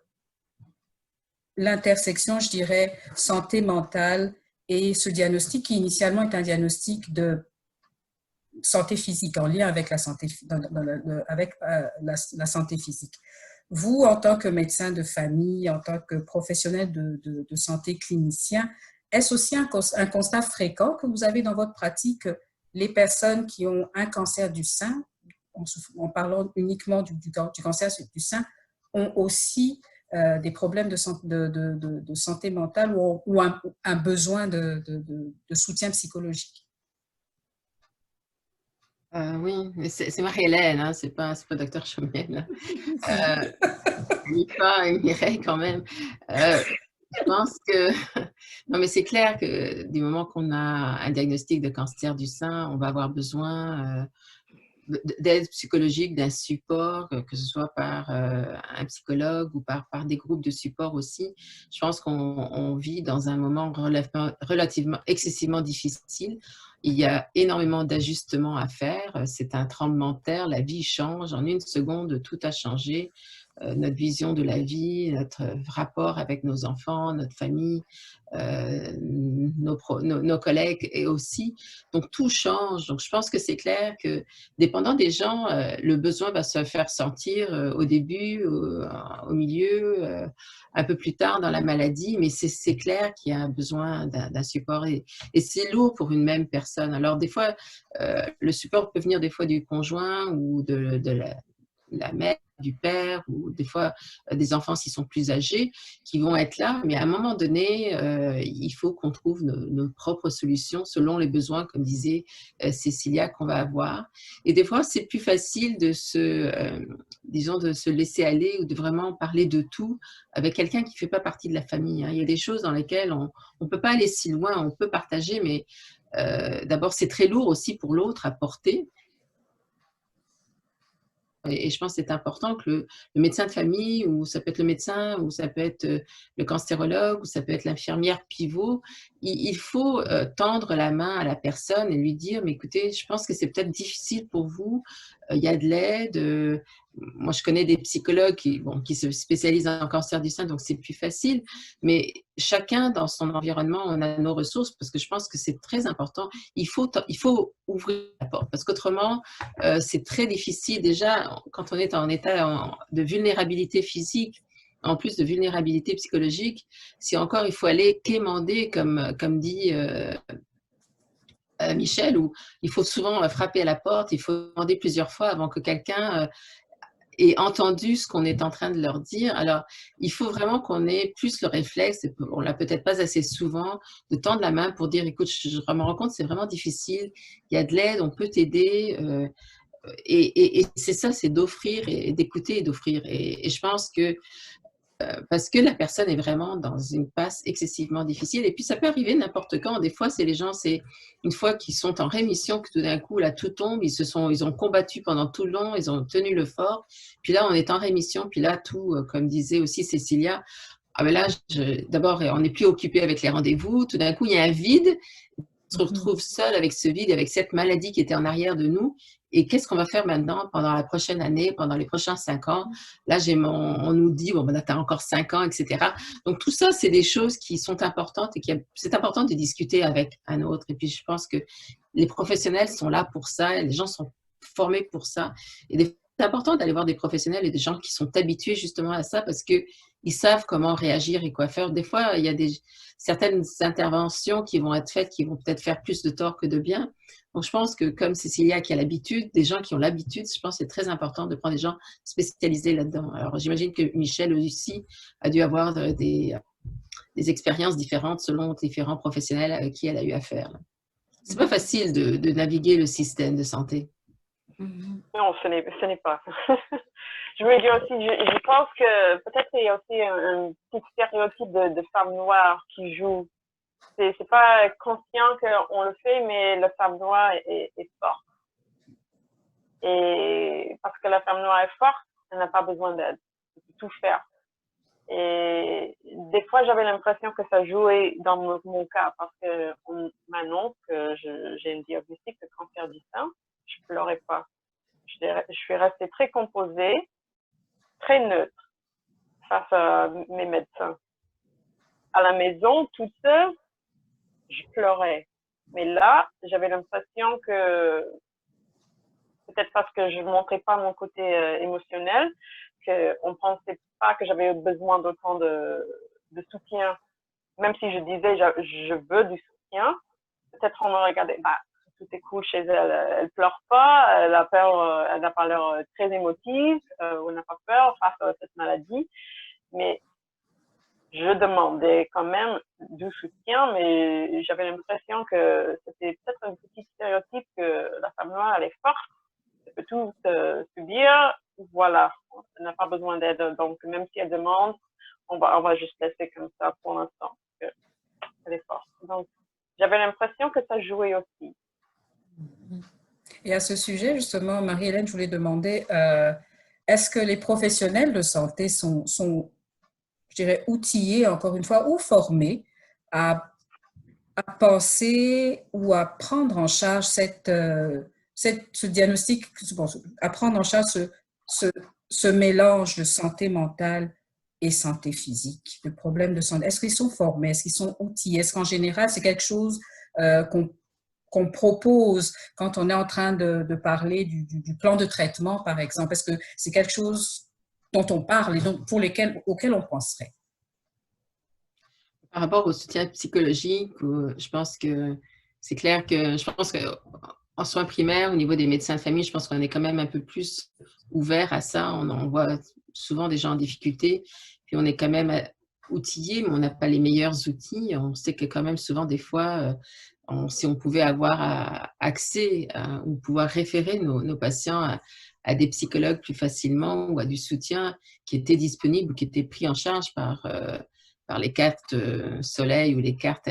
l'intersection, je dirais, santé mentale et ce diagnostic qui initialement est un diagnostic de santé physique en lien avec la santé, la santé physique. Vous, en tant que médecin de famille, en tant que professionnel de santé clinicien, est-ce aussi un constat fréquent que vous avez dans votre pratique, les personnes qui ont un cancer du sein, en parlant uniquement du cancer du sein, ont aussi des problèmes de santé mentale ou un besoin de soutien psychologique? Oui, mais c'est Marie-Hélène, hein, c'est pas Dr. Chomienne. Mireille quand même. Je pense que, non mais c'est clair que du moment qu'on a un diagnostic de cancer du sein, on va avoir besoin d'aide psychologique, d'un support, que ce soit par un psychologue ou par des groupes de support aussi. Je pense qu'on vit dans un moment relativement excessivement difficile il y a énormément d'ajustements à faire. C'est un tremblement de terre, la vie change. En une seconde, tout a changé. Notre vision de la vie, notre rapport avec nos enfants, notre famille, nos collègues et aussi. Donc, tout change. Donc, je pense que c'est clair que, dépendant des gens, le besoin va se faire sentir au début, au milieu, un peu plus tard dans la maladie, mais c'est clair qu'il y a besoin d'un support et c'est lourd pour une même personne. Alors, des fois, le support peut venir des fois du conjoint ou de la mère, du père, ou des fois des enfants s'ils sont plus âgés, qui vont être là, mais à un moment donné, il faut qu'on trouve nos propres solutions selon les besoins, comme disait Cécilia, qu'on va avoir. Et des fois, c'est plus facile de disons, de se laisser aller ou de vraiment parler de tout avec quelqu'un qui ne fait pas partie de la famille. Il y a des choses dans lesquelles on ne peut pas aller si loin, on peut partager, mais d'abord, c'est très lourd aussi pour l'autre à porter. Et je pense que c'est important que le médecin de famille, ou ça peut être le médecin, ou ça peut être le cancérologue, ou ça peut être l'infirmière pivot, il faut tendre la main à la personne et lui dire, mais écoutez, je pense que c'est peut-être difficile pour vous, il y a de l'aide. Moi, je connais des psychologues qui se spécialisent en cancer du sein, donc c'est plus facile. Mais chacun dans son environnement, on a nos ressources, parce que je pense que c'est très important. Il faut ouvrir la porte, parce qu'autrement, c'est très difficile. Déjà, quand on est en état de vulnérabilité physique, en plus de vulnérabilité psychologique, si encore il faut aller quémander, comme dit Michel, où il faut souvent frapper à la porte, il faut demander plusieurs fois avant que quelqu'un ait entendu ce qu'on est en train de leur dire. Alors, il faut vraiment qu'on ait plus le réflexe, on l'a peut-être pas assez souvent, de tendre la main pour dire, écoute, je me rends compte, c'est vraiment difficile, il y a de l'aide, on peut t'aider. Et c'est ça, c'est d'offrir et d'écouter et d'offrir. Et je pense que parce que la personne est vraiment dans une passe excessivement difficile. Et puis, ça peut arriver n'importe quand. Des fois, c'est les gens, c'est une fois qu'ils sont en rémission, que tout d'un coup, là, tout tombe. Ils ont combattu pendant tout le long, ils ont tenu le fort. Puis là, on est en rémission. Puis là, tout, comme disait aussi Cécilia, ah ben là, d'abord, on n'est plus occupé avec les rendez-vous. Tout d'un coup, il y a un vide. On se retrouve seul avec ce vide, avec cette maladie qui était en arrière de nous. Et qu'est-ce qu'on va faire maintenant pendant la prochaine année, pendant les prochains 5 ans? Là, on nous dit, bon, ben, tu as encore 5 ans, etc. Donc, tout ça, c'est des choses qui sont importantes et c'est important de discuter avec un autre. Et puis, je pense que les professionnels sont là pour ça, et les gens sont formés pour ça. Et c'est important d'aller voir des professionnels et des gens qui sont habitués justement à ça parce qu'ils savent comment réagir et quoi faire. Des fois, il y a certaines interventions qui vont être faites qui vont peut-être faire plus de tort que de bien. Donc, je pense que comme Cécilia qui a l'habitude, des gens qui ont l'habitude, je pense que c'est très important de prendre des gens spécialisés là-dedans. Alors, j'imagine que Michel aussi a dû avoir des expériences différentes selon différents professionnels avec qui elle a eu affaire. C'est pas facile de naviguer le système de santé. Non, ce n'est pas. Je veux dire aussi, je pense que peut-être il y a aussi un petit stéréotype de femme noire qui joue. C'est pas conscient qu'on le fait, mais la femme noire est forte. Et parce que la femme noire est forte, elle n'a pas besoin d'aide. Elle peut tout faire. Et des fois, j'avais l'impression que ça jouait dans mon cas parce qu'on m'annonce que j'ai un diagnostic de cancer du sein. Je pleurais pas. Je suis restée très composée, très neutre face à mes médecins. À la maison, toute seule, je pleurais. Mais là, j'avais l'impression que, peut-être parce que je ne montrais pas mon côté émotionnel, qu'on ne pensait pas que j'avais besoin d'autant de soutien. Même si je disais, je veux du soutien, peut-être on me regardait, bah, tout est cool chez elle, elle pleure pas, elle n'a pas l'air très émotive, ou n'a pas peur face à cette maladie. Mais je demandais quand même du soutien, mais j'avais l'impression que c'était peut-être un petit stéréotype que la femme noire, elle est forte, elle peut tout subir, voilà, elle n'a pas besoin d'aide. Donc, même si elle demande, on va juste laisser comme ça pour l'instant, parce qu'elle est forte. Donc, j'avais l'impression que ça jouait aussi. Et à ce sujet, justement, Marie-Hélène, je voulais demander, est-ce que les professionnels de santé sont, je dirais, outillés, encore une fois, ou formés à à penser ou à prendre en charge ce diagnostic, bon, à prendre en charge ce mélange de santé mentale et santé physique, de problèmes de santé? Est-ce qu'ils sont formés? Est-ce qu'ils sont outillés? Est-ce qu'en général, c'est quelque chose qu'on propose quand on est en train de parler du plan de traitement, par exemple? Est-ce que c'est quelque chose dont on parle et donc auquel on penserait? Par rapport au soutien psychologique, je pense que c'est clair que en soins primaires, au niveau des médecins de famille, je pense qu'on est quand même un peu plus ouvert à ça. On voit souvent des gens en difficulté, puis on est quand même outillé, mais on n'a pas les meilleurs outils. On sait que quand même souvent, des fois, si on pouvait avoir accès ou pouvoir référer nos patients à des psychologues plus facilement ou à du soutien qui était disponible ou qui était pris en charge par les cartes soleil ou les cartes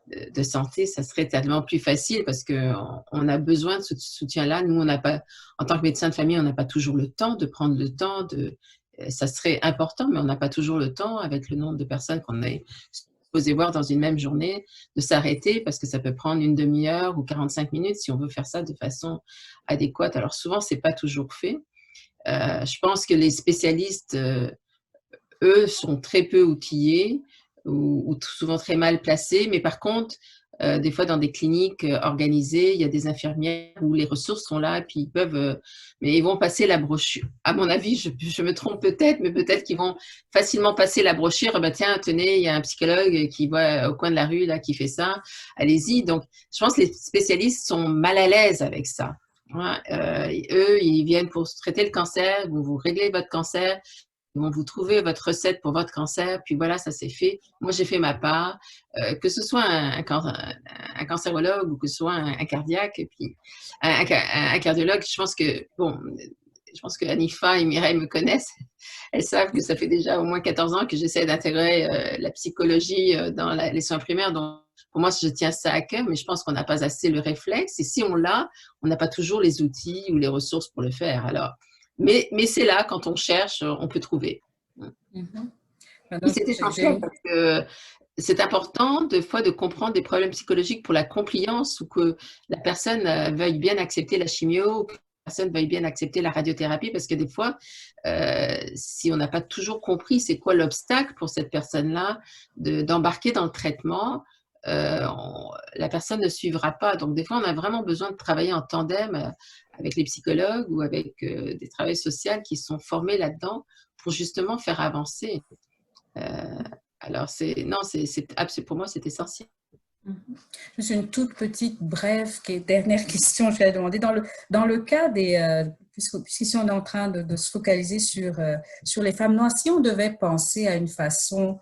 de santé, ça serait tellement plus facile parce qu'on a besoin de ce soutien-là. Nous, on n'a pas, en tant que médecin de famille, on n'a pas toujours le temps de prendre le temps ça serait important, mais on n'a pas toujours le temps avec le nombre de personnes qu'on est supposé voir dans une même journée, de s'arrêter parce que ça peut prendre une demi-heure ou 45 minutes si on veut faire ça de façon adéquate. Alors souvent, c'est pas toujours fait. Je pense que les spécialistes eux sont très peu outillés ou souvent très mal placés, mais par contre, des fois dans des cliniques organisées, il y a des infirmières où les ressources sont là, et puis ils peuvent, mais ils vont passer la brochure. À mon avis, je me trompe peut-être, mais peut-être qu'ils vont facilement passer la brochure. Ben, tiens, tenez, il y a un psychologue qui voit au coin de la rue là, qui fait ça. Allez-y. Donc, je pense que les spécialistes sont mal à l'aise avec ça. Ouais, eux, ils viennent pour traiter le cancer, vous réglez votre cancer. Ils vont vous trouver votre recette pour votre cancer, puis voilà, ça c'est fait. Moi, j'ai fait ma part. Que ce soit un cancérologue ou que ce soit un cardiaque, et puis un cardiologue, je pense que Anifa et Mireille me connaissent. Elles savent que ça fait déjà au moins 14 ans que j'essaie d'intégrer la psychologie dans les soins primaires. Donc, pour moi, je tiens ça à cœur, mais je pense qu'on n'a pas assez le réflexe. Et si on l'a, on n'a pas toujours les outils ou les ressources pour le faire. Alors, mais c'est là, quand on cherche, on peut trouver. C'est essentiel parce que c'est important, des fois, de comprendre des problèmes psychologiques pour la compliance ou que la personne veuille bien accepter la chimio ou que la personne veuille bien accepter la radiothérapie parce que des fois, si on n'a pas toujours compris c'est quoi l'obstacle pour cette personne-là d'embarquer dans le traitement, la personne ne suivra pas. Donc, des fois, on a vraiment besoin de travailler en tandem avec les psychologues ou avec des travailleurs sociaux qui sont formés là-dedans pour justement faire avancer. Alors, pour moi, c'est essentiel. Juste une toute petite, brève, dernière question, je vais demander. Dans le cas puisqu'ici on est en train de se focaliser sur les femmes noires, si on devait penser à une façon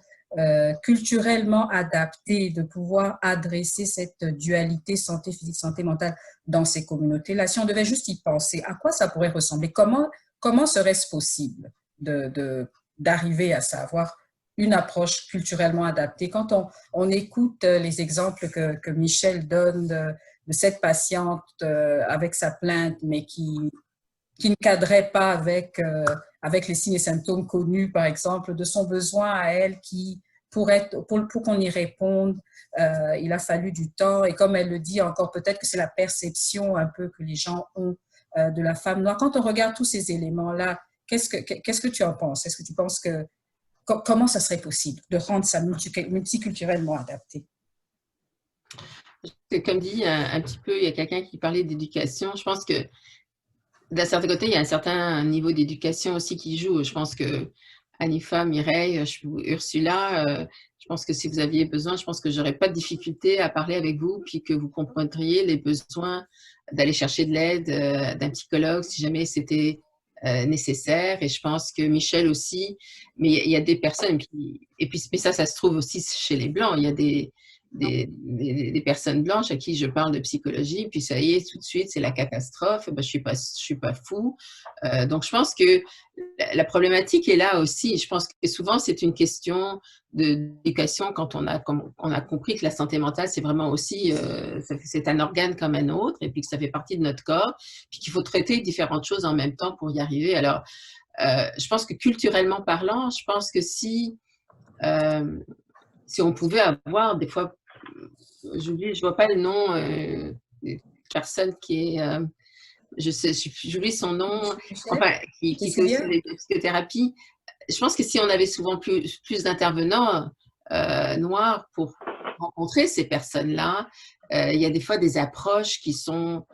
culturellement adaptée de pouvoir adresser cette dualité santé physique, santé mentale dans ces communautés-là, si on devait juste y penser, à quoi ça pourrait ressembler? Comment serait-ce possible d'arriver à savoir une approche culturellement adaptée? Quand on écoute les exemples que Michel donne de cette patiente avec sa plainte, mais qui ne cadrait pas avec les signes et symptômes connus, par exemple, de son besoin à elle qui, pour qu'on y réponde, il a fallu du temps. Et comme elle le dit encore, peut-être que c'est la perception un peu que les gens ont de la femme noire. Quand on regarde tous ces éléments-là, qu'est-ce que tu en penses? Est-ce que tu penses comment ça serait possible de rendre ça multiculturellement adapté? Comme dit un petit peu, il y a quelqu'un qui parlait d'éducation. Je pense que d'un certain côté, il y a un certain niveau d'éducation aussi qui joue. Je pense que Anifa, Mireille, Ursula, je pense que si vous aviez besoin, je pense que j'aurais pas de difficulté à parler avec vous, puis que vous comprendriez les besoins d'aller chercher de l'aide d'un psychologue si jamais c'était nécessaire. Et je pense que Michel aussi, mais il y a des personnes, mais ça se trouve aussi chez les Blancs. Il y a des personnes blanches à qui je parle de psychologie, puis ça y est, tout de suite, c'est la catastrophe, ben, je suis pas fou. Donc, je pense que la problématique est là aussi. Je pense que souvent, c'est une question d'éducation quand on a compris que la santé mentale, c'est vraiment aussi, c'est un organe comme un autre, et puis que ça fait partie de notre corps, puis qu'il faut traiter différentes choses en même temps pour y arriver. Alors, je pense que culturellement parlant, je pense que si on pouvait avoir des fois je vois pas le nom d'une personne qui est, j'oublie son nom, enfin, qui fait aussi des psychothérapies. Je pense que si on avait souvent plus d'intervenants noirs pour rencontrer ces personnes-là, il y a des fois des approches qui sont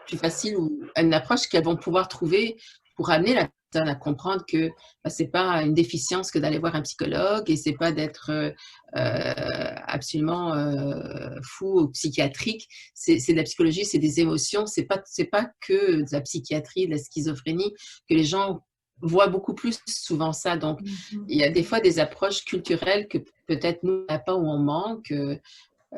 plus faciles ou une approche qu'elles vont pouvoir trouver pour amener la personne à comprendre que c'est pas une déficience que d'aller voir un psychologue et c'est pas d'être absolument fou ou psychiatrique. C'est de la psychologie, c'est des émotions, c'est pas que de la psychiatrie, de la schizophrénie, que les gens voient beaucoup plus souvent ça. Donc, il y a des fois des approches culturelles que peut-être nous, on n'a pas ou on manque.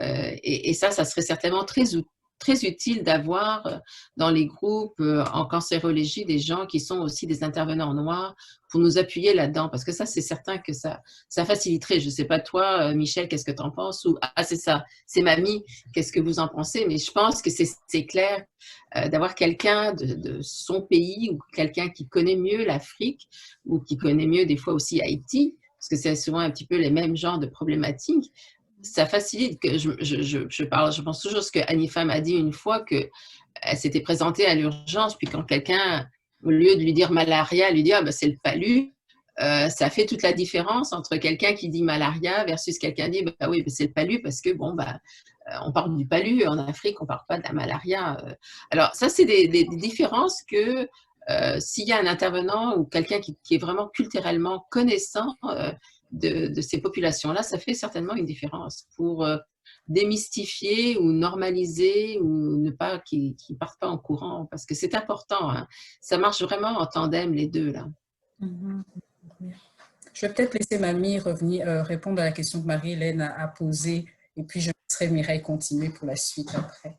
Et ça serait certainement très utile d'avoir dans les groupes en cancérologie des gens qui sont aussi des intervenants noirs pour nous appuyer là-dedans. Parce que ça, c'est certain que ça faciliterait. Je ne sais pas toi, Michel, qu'est-ce que tu en penses? Ou, c'est ça, c'est Mamie, qu'est-ce que vous en pensez? Mais je pense que c'est clair d'avoir quelqu'un de son pays ou quelqu'un qui connaît mieux l'Afrique ou qui connaît mieux des fois aussi Haïti, parce que c'est souvent un petit peu les mêmes genres de problématiques. Ça facilite que je pense toujours ce que Hanifa m'a dit une fois, qu'elle s'était présentée à l'urgence, puis quand quelqu'un, au lieu de lui dire malaria, lui dit c'est le palu, ça fait toute la différence entre quelqu'un qui dit malaria versus quelqu'un qui dit oui, c'est le palu parce que on parle du palu en Afrique, on ne parle pas de la malaria. Alors ça, c'est des différences que s'il y a un intervenant ou quelqu'un qui est vraiment culturellement connaissant de ces populations-là, ça fait certainement une différence pour démystifier ou normaliser ou ne pas qu'ils ne partent pas en courant, parce que c'est important. Hein. Ça marche vraiment en tandem, les deux, là. Je vais peut-être laisser Mamie répondre à la question que Marie-Hélène a posée, et puis je laisserai Mireille continuer pour la suite après.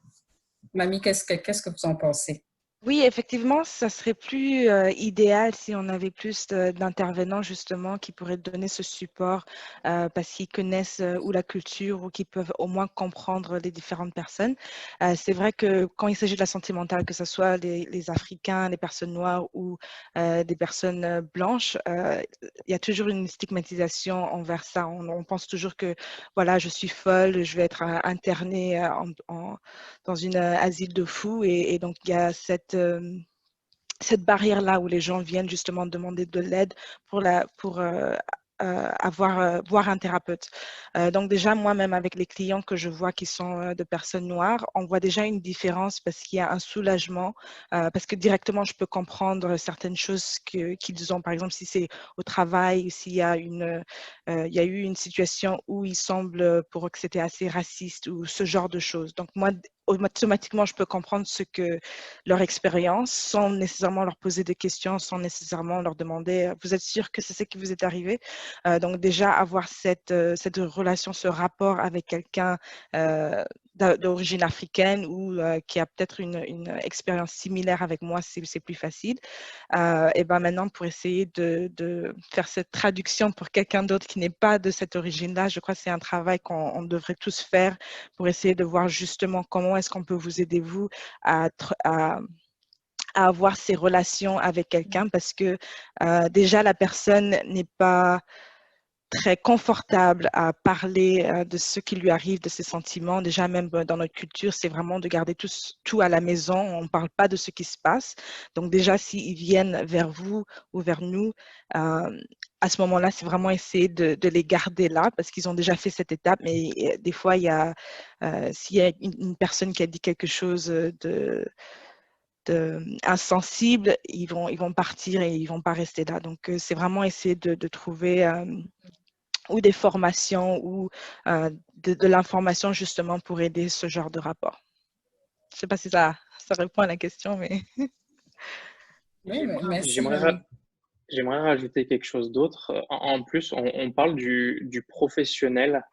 Mamie, qu'est-ce que vous en pensez? Oui, effectivement, ça serait plus idéal si on avait plus d'intervenants justement qui pourraient donner ce support parce qu'ils connaissent ou la culture ou qui peuvent au moins comprendre les différentes personnes. C'est vrai que quand il s'agit de la santé mentale, que ce soit les Africains, les personnes noires ou des personnes blanches, il y a toujours une stigmatisation envers ça. On pense toujours que voilà, je suis folle, je vais être internée dans une asile de fous et donc il y a cette barrière-là où les gens viennent justement demander de l'aide pour voir un thérapeute. Donc déjà, moi-même avec les clients que je vois qui sont de personnes noires, on voit déjà une différence parce qu'il y a un soulagement, parce que directement, je peux comprendre certaines choses qu'ils ont. Par exemple, si c'est au travail, s'il y a il y a eu une situation où il semble pour eux que c'était assez raciste ou ce genre de choses. Donc moi, automatiquement, je peux comprendre leur expérience sans nécessairement leur poser des questions, sans nécessairement leur demander « Vous êtes sûr que c'est ce qui vous est arrivé ?» Donc déjà, avoir cette relation, ce rapport avec quelqu'un d'origine africaine ou qui a peut-être une expérience similaire avec moi, c'est plus facile. Et ben maintenant, pour essayer de faire cette traduction pour quelqu'un d'autre qui n'est pas de cette origine-là, je crois que c'est un travail qu'on devrait tous faire pour essayer de voir justement comment est-ce qu'on peut vous aider, vous, à avoir ces relations avec quelqu'un parce que déjà, la personne n'est pas très confortable à parler de ce qui lui arrive, de ses sentiments. Déjà, même dans notre culture, c'est vraiment de garder tout à la maison. On ne parle pas de ce qui se passe. Donc déjà, s'ils viennent vers vous ou vers nous, à ce moment-là, c'est vraiment essayer de les garder là parce qu'ils ont déjà fait cette étape. Mais des fois, s'il y a une personne qui a dit quelque chose insensible, ils vont partir et ils ne vont pas rester là. Donc, c'est vraiment essayer de trouver ou des formations ou de l'information justement pour aider ce genre de rapport. Je ne sais pas si ça répond à la question, mais… Oui, merci. J'aimerais rajouter quelque chose d'autre. En plus, on parle du professionnel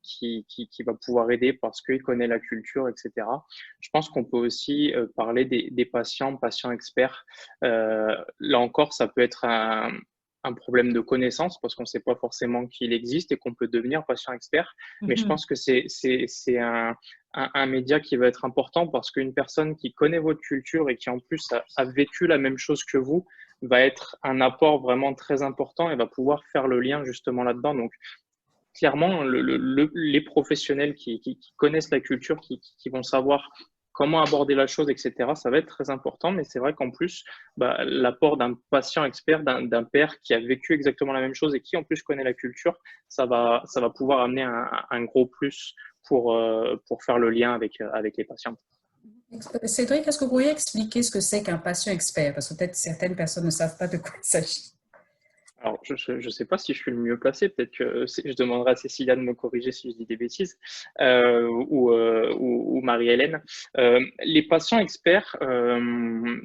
qui va pouvoir aider parce qu'il connaît la culture, etc. Je pense qu'on peut aussi parler des patients experts. Là encore, ça peut être un problème de connaissance parce qu'on ne sait pas forcément qu'il existe et qu'on peut devenir patient expert. Mais je pense que c'est un média qui va être important parce qu'une personne qui connaît votre culture et qui en plus a vécu la même chose que vous va être un apport vraiment très important et va pouvoir faire le lien justement là-dedans. Donc, clairement, les professionnels qui connaissent la culture, qui vont savoir comment aborder la chose, etc., ça va être très important. Mais c'est vrai qu'en plus, l'apport d'un patient expert, d'un père qui a vécu exactement la même chose et qui en plus connaît la culture, ça va pouvoir amener un gros plus pour faire le lien avec les patients. Cédric, est-ce que vous pourriez expliquer ce que c'est qu'un patient expert? Parce que peut-être certaines personnes ne savent pas de quoi il s'agit. Alors, je ne sais pas si je suis le mieux placé. Peut-être que je demanderai à Cécilia de me corriger si je dis des bêtises, ou Marie-Hélène. Les patients experts,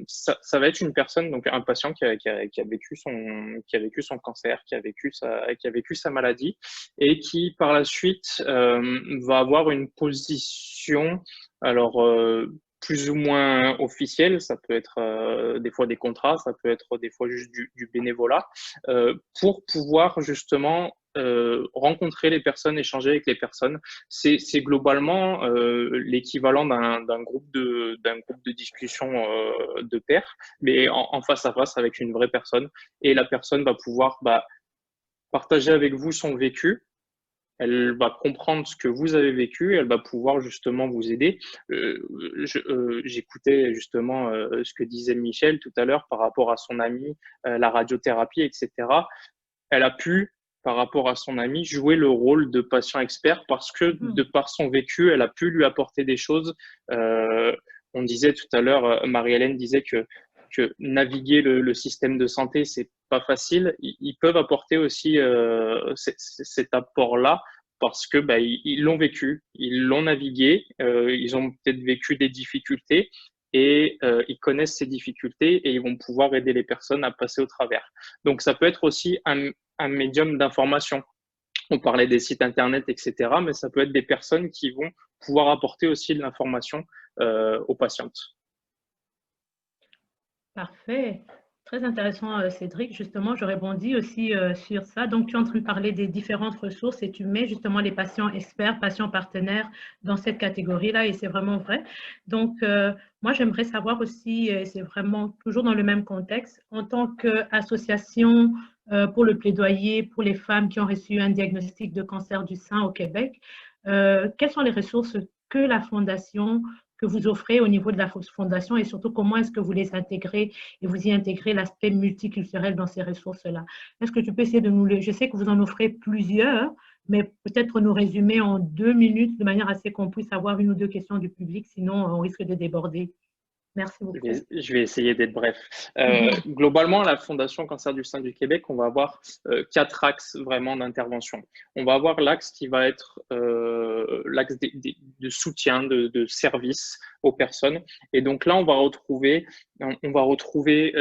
ça va être une personne, donc un patient qui a vécu son cancer, qui a vécu sa maladie, et qui par la suite va avoir une position. Alors, plus ou moins officiel, ça peut être des fois des contrats, ça peut être des fois juste du bénévolat, pour pouvoir justement rencontrer les personnes, échanger avec les personnes. C'est globalement l'équivalent d'un groupe de discussion de pairs, mais en face à face avec une vraie personne, et la personne va pouvoir partager avec vous son vécu. Elle va comprendre ce que vous avez vécu, elle va pouvoir justement vous aider. J'écoutais justement ce que disait Michel tout à l'heure par rapport à son ami, la radiothérapie, etc. Elle a pu, par rapport à son ami, jouer le rôle de patient expert parce que de par son vécu, elle a pu lui apporter des choses. On disait tout à l'heure, Marie-Hélène disait que naviguer le système de santé, c'est pas facile. Ils peuvent apporter aussi cet apport-là parce que ils l'ont vécu, ils l'ont navigué, ils ont peut-être vécu des difficultés et ils connaissent ces difficultés et ils vont pouvoir aider les personnes à passer au travers. Donc ça peut être aussi un médium d'information. On parlait des sites internet, etc., mais ça peut être des personnes qui vont pouvoir apporter aussi de l'information aux patientes. Parfait. Très intéressant, Cédric. Justement, je rebondis aussi sur ça. Donc, tu es en train de parler des différentes ressources et tu mets justement les patients experts, patients partenaires dans cette catégorie-là et c'est vraiment vrai. Donc, moi, j'aimerais savoir aussi, c'est vraiment toujours dans le même contexte, en tant qu'association pour le plaidoyer pour les femmes qui ont reçu un diagnostic de cancer du sein au Québec, quelles sont les ressources que la Fondation que vous offrez au niveau de la fondation et surtout comment est-ce que vous les intégrez et vous y intégrez l'aspect multiculturel dans ces ressources-là. Est-ce que tu peux essayer de nous je sais que vous en offrez plusieurs, mais peut-être nous résumer en 2 minutes de manière à ce qu'on puisse avoir une ou deux questions du public, sinon on risque de déborder. Merci beaucoup. Je vais essayer d'être bref. Globalement, la Fondation Cancer du sein du Québec, on va avoir 4 axes vraiment d'intervention. On va avoir l'axe qui va être l'axe de soutien, de service aux personnes. Et donc là, on va retrouver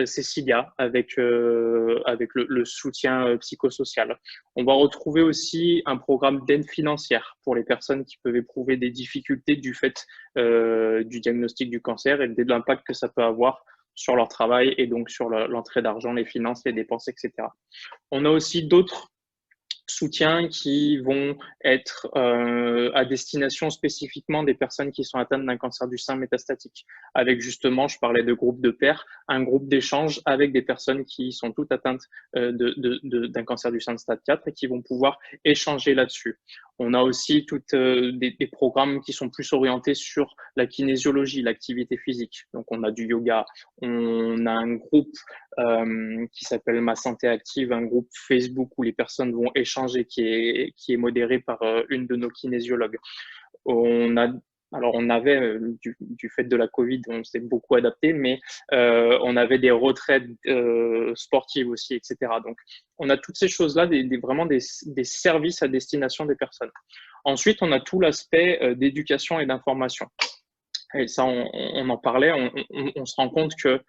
Cécilia avec le soutien psychosocial. On va retrouver aussi un programme d'aide financière pour les personnes qui peuvent éprouver des difficultés du fait du diagnostic du cancer et de l'impact que ça peut avoir sur leur travail et donc sur l'entrée d'argent, les finances, les dépenses, etc. On a aussi d'autres soutiens qui vont être à destination spécifiquement des personnes qui sont atteintes d'un cancer du sein métastatique. Avec justement, je parlais de groupe de pairs, un groupe d'échange avec des personnes qui sont toutes atteintes d'un cancer du sein de stade 4 et qui vont pouvoir échanger là-dessus. On a aussi toutes des programmes qui sont plus orientés sur la kinésiologie, l'activité physique. Donc, on a du yoga, on a un groupe qui s'appelle Ma Santé Active, un groupe Facebook où les personnes vont échanger, qui est modéré par une de nos kinésiologues. Alors, on avait, du fait de la Covid, on s'est beaucoup adapté, mais on avait des retraites sportives aussi, etc. Donc, on a toutes ces choses-là, vraiment des services à destination des personnes. Ensuite, on a tout l'aspect d'éducation et d'information. Et ça, on en parlait, on se rend compte que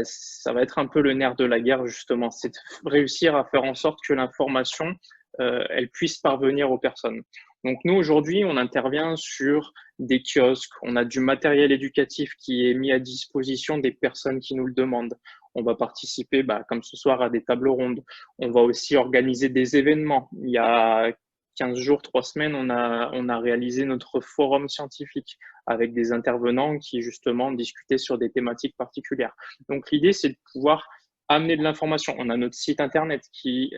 ça va être un peu le nerf de la guerre, justement. C'est de réussir à faire en sorte que l'information, elle puisse parvenir aux personnes. Donc nous, aujourd'hui, on intervient sur des kiosques, on a du matériel éducatif qui est mis à disposition des personnes qui nous le demandent. On va participer, comme ce soir, à des tables rondes. On va aussi organiser des événements. Il y a 15 jours, 3 semaines, on a réalisé notre forum scientifique avec des intervenants qui, justement, discutaient sur des thématiques particulières. Donc l'idée, c'est de pouvoir amener de l'information. On a notre site internet qui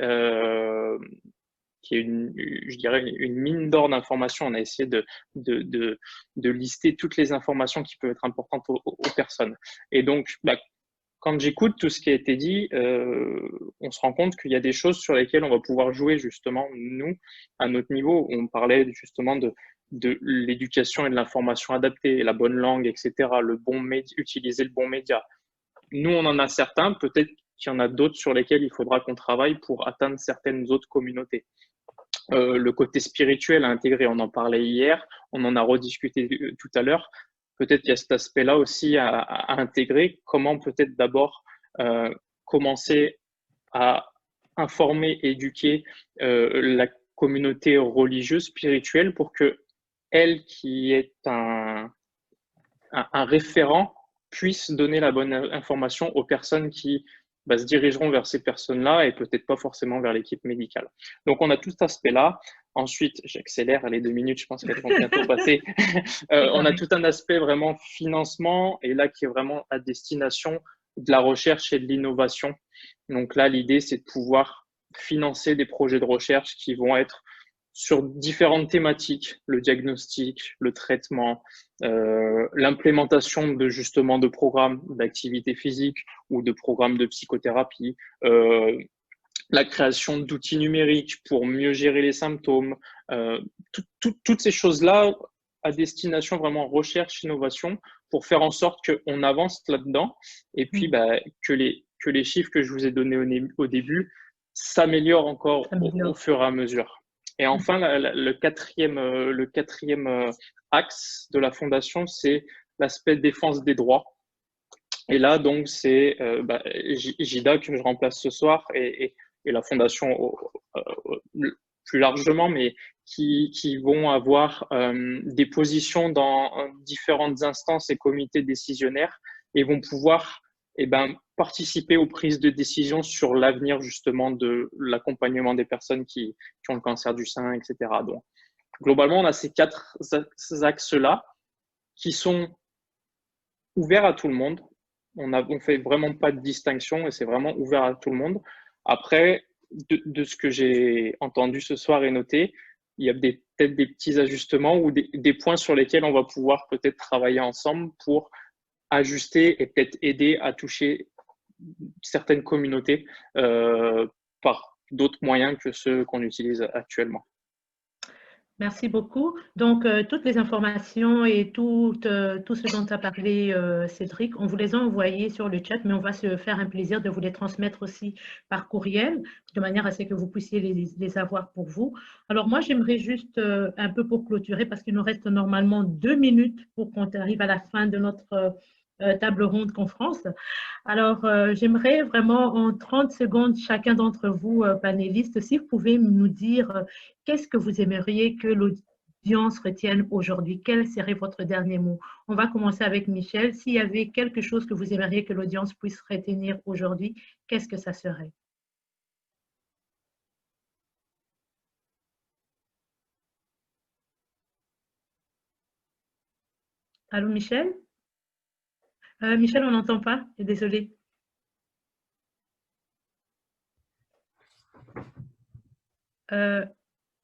est je dirais, une mine d'or d'informations. On a essayé de lister toutes les informations qui peuvent être importantes aux personnes. Et donc, quand j'écoute tout ce qui a été dit, on se rend compte qu'il y a des choses sur lesquelles on va pouvoir jouer justement, nous, à notre niveau. On parlait justement de l'éducation et de l'information adaptée, la bonne langue, etc., utiliser le bon média. Nous, on en a certains, peut-être qu'il y en a d'autres sur lesquels il faudra qu'on travaille pour atteindre certaines autres communautés. Le côté spirituel à intégrer, on en parlait hier, on en a rediscuté tout à l'heure. Peut-être qu'il y a cet aspect-là aussi à intégrer. Comment peut-être d'abord commencer à informer, éduquer la communauté religieuse, spirituelle, pour que elle, qui est un référent, puisse donner la bonne information aux personnes qui se dirigeront vers ces personnes-là et peut-être pas forcément vers l'équipe médicale. Donc, on a tout cet aspect-là. Ensuite, j'accélère, les 2 minutes, je pense qu'elles vont bientôt passer. On a tout un aspect vraiment financement et là qui est vraiment à destination de la recherche et de l'innovation. Donc là, l'idée, c'est de pouvoir financer des projets de recherche qui vont être sur différentes thématiques, le diagnostic, le traitement, l'implémentation de programmes d'activité physique ou de programmes de psychothérapie, la création d'outils numériques pour mieux gérer les symptômes, toutes ces choses-là à destination vraiment recherche, innovation, pour faire en sorte qu'on avance là-dedans et puis que les chiffres que je vous ai donnés au début s'améliorent encore au fur et à mesure. Et enfin, le quatrième axe de la fondation, c'est l'aspect défense des droits. Et là, donc, c'est JIDA que je remplace ce soir et la fondation plus largement, mais qui vont avoir des positions dans différentes instances et comités décisionnaires et vont pouvoir participer aux prises de décision sur l'avenir justement de l'accompagnement des personnes qui ont le cancer du sein, etc. Donc, globalement, on a ces 4 axes-là qui sont ouverts à tout le monde. On fait vraiment pas de distinction et c'est vraiment ouvert à tout le monde. Après, de ce que j'ai entendu ce soir et noté, il y a peut-être des petits ajustements ou des points sur lesquels on va pouvoir peut-être travailler ensemble pour ajuster et peut-être aider à toucher certaines communautés par d'autres moyens que ceux qu'on utilise actuellement. Merci beaucoup. Donc, toutes les informations et tout ce dont a parlé Cédric, on vous les a envoyées sur le chat, mais on va se faire un plaisir de vous les transmettre aussi par courriel, de manière à ce que vous puissiez les avoir pour vous. Alors, moi, j'aimerais juste un peu pour clôturer, parce qu'il nous reste normalement 2 minutes pour qu'on arrive à la fin de notre table ronde conférence. Alors, j'aimerais vraiment en 30 secondes, chacun d'entre vous, panélistes, si vous pouvez nous dire qu'est-ce que vous aimeriez que l'audience retienne aujourd'hui? Quel serait votre dernier mot? On va commencer avec Michel. S'il y avait quelque chose que vous aimeriez que l'audience puisse retenir aujourd'hui, qu'est-ce que ça serait? Allô, Michel? Michel, on n'entend pas, désolée.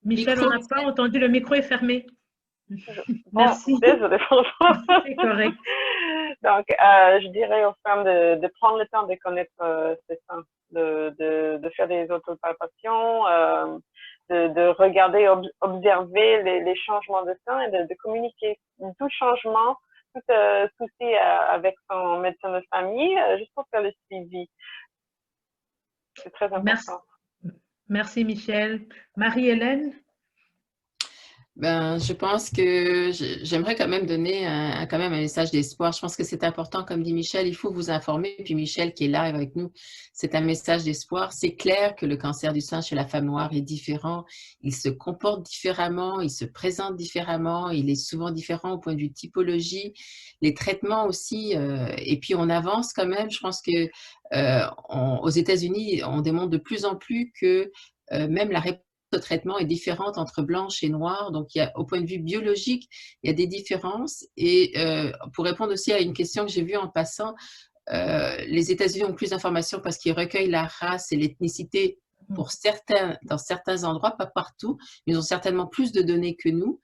Michel, on n'a pas entendu, le micro est fermé. Merci. Désolée, c'est correct. Donc, je dirais aux femmes de prendre le temps de connaître ces seins, de faire des autopalpations, de regarder, observer les changements de seins et de communiquer. Tout changement, tout souci avec son médecin de famille, juste pour faire le suivi. C'est très important. Merci Michel. Marie-Hélène? Je pense que j'aimerais quand même donner un message d'espoir. Je pense que c'est important, comme dit Michel, il faut vous informer. Puis Michel qui est là avec nous, c'est un message d'espoir. C'est clair que le cancer du sein chez la femme noire est différent. Il se comporte différemment, il se présente différemment, il est souvent différent au point de vue typologie, les traitements aussi. Et puis on avance quand même. Je pense que aux États-Unis, on démontre de plus en plus que même la réponse de traitement est différente entre blanche et noire. Donc, au point de vue biologique, il y a des différences. Et pour répondre aussi à une question que j'ai vue en passant, les États-Unis ont plus d'informations parce qu'ils recueillent la race et l'ethnicité dans certains endroits, pas partout, mais ils ont certainement plus de données que nous.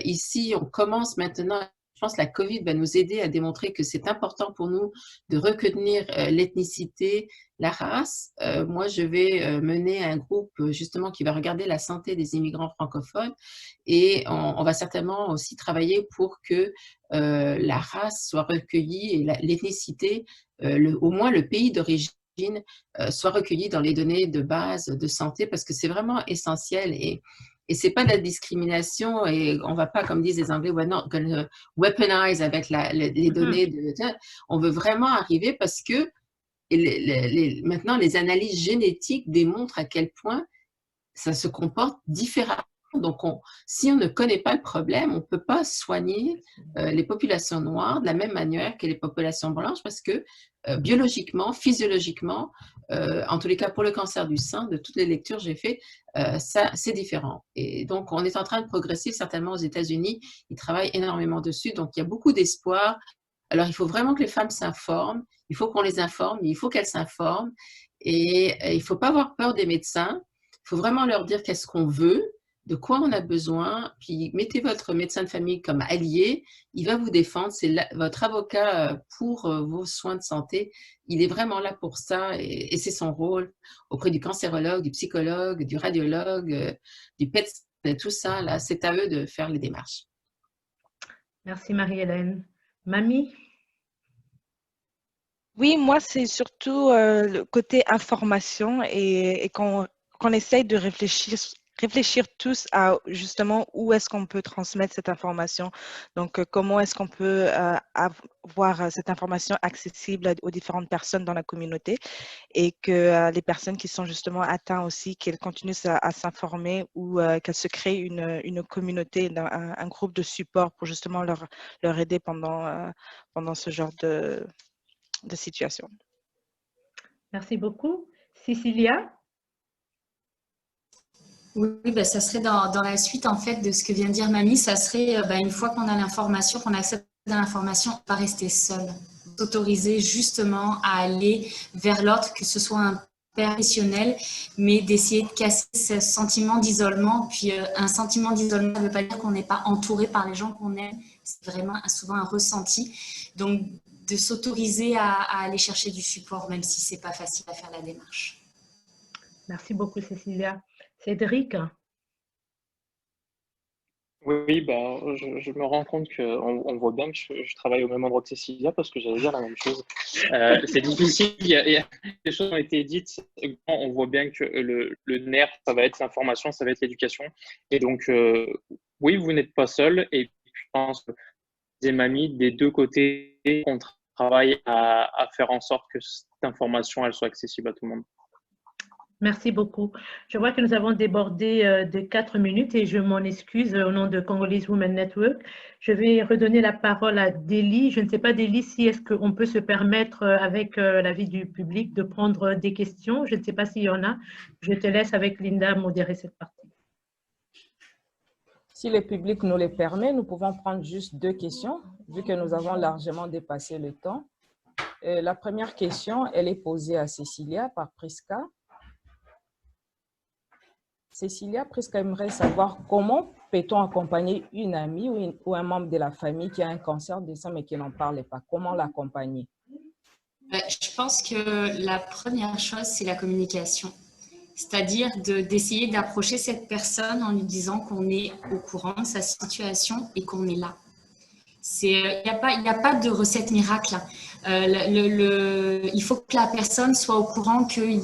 Ici, on commence maintenant, je pense que la COVID va nous aider à démontrer que c'est important pour nous de retenir l'ethnicité, la race. Moi, je vais mener un groupe justement qui va regarder la santé des immigrants francophones et on va certainement aussi travailler pour que la race soit recueillie et l'ethnicité, au moins le pays d'origine, soit recueilli dans les données de base de santé parce que c'est vraiment essentiel et c'est pas de la discrimination et on va pas, comme disent les Anglais, we're not gonna weaponize avec les données. On veut vraiment arriver parce que maintenant les analyses génétiques démontrent à quel point ça se comporte différemment. Donc, si on ne connaît pas le problème, on ne peut pas soigner les populations noires de la même manière que les populations blanches parce que biologiquement, physiologiquement, en tous les cas pour le cancer du sein, de toutes les lectures que j'ai faites, ça, c'est différent. Et donc, on est en train de progresser certainement aux États-Unis. Ils travaillent énormément dessus. Donc, il y a beaucoup d'espoir. Alors, il faut vraiment que les femmes s'informent. Il faut qu'on les informe. Il faut qu'elles s'informent. Et il ne faut pas avoir peur des médecins. Il faut vraiment leur dire qu'est-ce qu'on veut, de quoi on a besoin, puis mettez votre médecin de famille comme allié, il va vous défendre, c'est votre avocat pour vos soins de santé, il est vraiment là pour ça et c'est son rôle auprès du cancérologue, du psychologue, du radiologue, du PET, tout ça, là, c'est à eux de faire les démarches. Merci Marie-Hélène. Mamie? Oui, moi, c'est surtout le côté information et qu'on essaye de réfléchir tous à justement où est-ce qu'on peut transmettre cette information. Donc, comment est-ce qu'on peut avoir cette information accessible aux différentes personnes dans la communauté et que les personnes qui sont justement atteintes aussi, qu'elles continuent à s'informer ou qu'elles se créent une communauté, un groupe de support pour justement leur aider pendant ce genre de situation. Merci beaucoup. Cécilia? Oui, ben, ça serait dans la suite en fait de ce que vient de dire Mamie, ça serait une fois qu'on a l'information, qu'on accepte l'information, pas rester seul, s'autoriser justement à aller vers l'autre, que ce soit un professionnel, mais d'essayer de casser ce sentiment d'isolement. Puis un sentiment d'isolement ne veut pas dire qu'on n'est pas entouré par les gens qu'on aime, c'est vraiment souvent un ressenti. Donc de s'autoriser à aller chercher du support, même si c'est pas facile à faire la démarche. Merci beaucoup Cécilia. Cédric? Oui, je me rends compte qu'on voit bien que je travaille au même endroit que Cécilia parce que j'allais dire la même chose. C'est difficile, il y a des choses qui ont été dites. On voit bien que le nerf, ça va être l'information, ça va être l'éducation. Et donc, oui, vous n'êtes pas seul. Et je pense que des mamies, des deux côtés, on travaille à faire en sorte que cette information, elle soit accessible à tout le monde. Merci beaucoup. Je vois que nous avons débordé de 4 minutes et je m'en excuse au nom de Congolese Women Network. Je vais redonner la parole à Délie. Je ne sais pas, Délie, si est-ce qu'on peut se permettre, avec l'avis du public, de prendre des questions. Je ne sais pas s'il y en a. Je te laisse avec Linda modérer cette partie. Si le public nous le permet, nous pouvons prendre juste 2 questions, vu que nous avons largement dépassé le temps. La première question, elle est posée à Cécilia par Priska. Cécilia, Priska aimerait savoir comment peut-on accompagner une amie ou un membre de la famille qui a un cancer du sein mais qui n'en parle pas. Comment l'accompagner? Je pense que la première chose, c'est la communication. C'est-à-dire d'essayer d'approcher cette personne en lui disant qu'on est au courant de sa situation et qu'on est là. Il n'y a pas de recette miracle. Il faut que la personne soit au courant qu'elle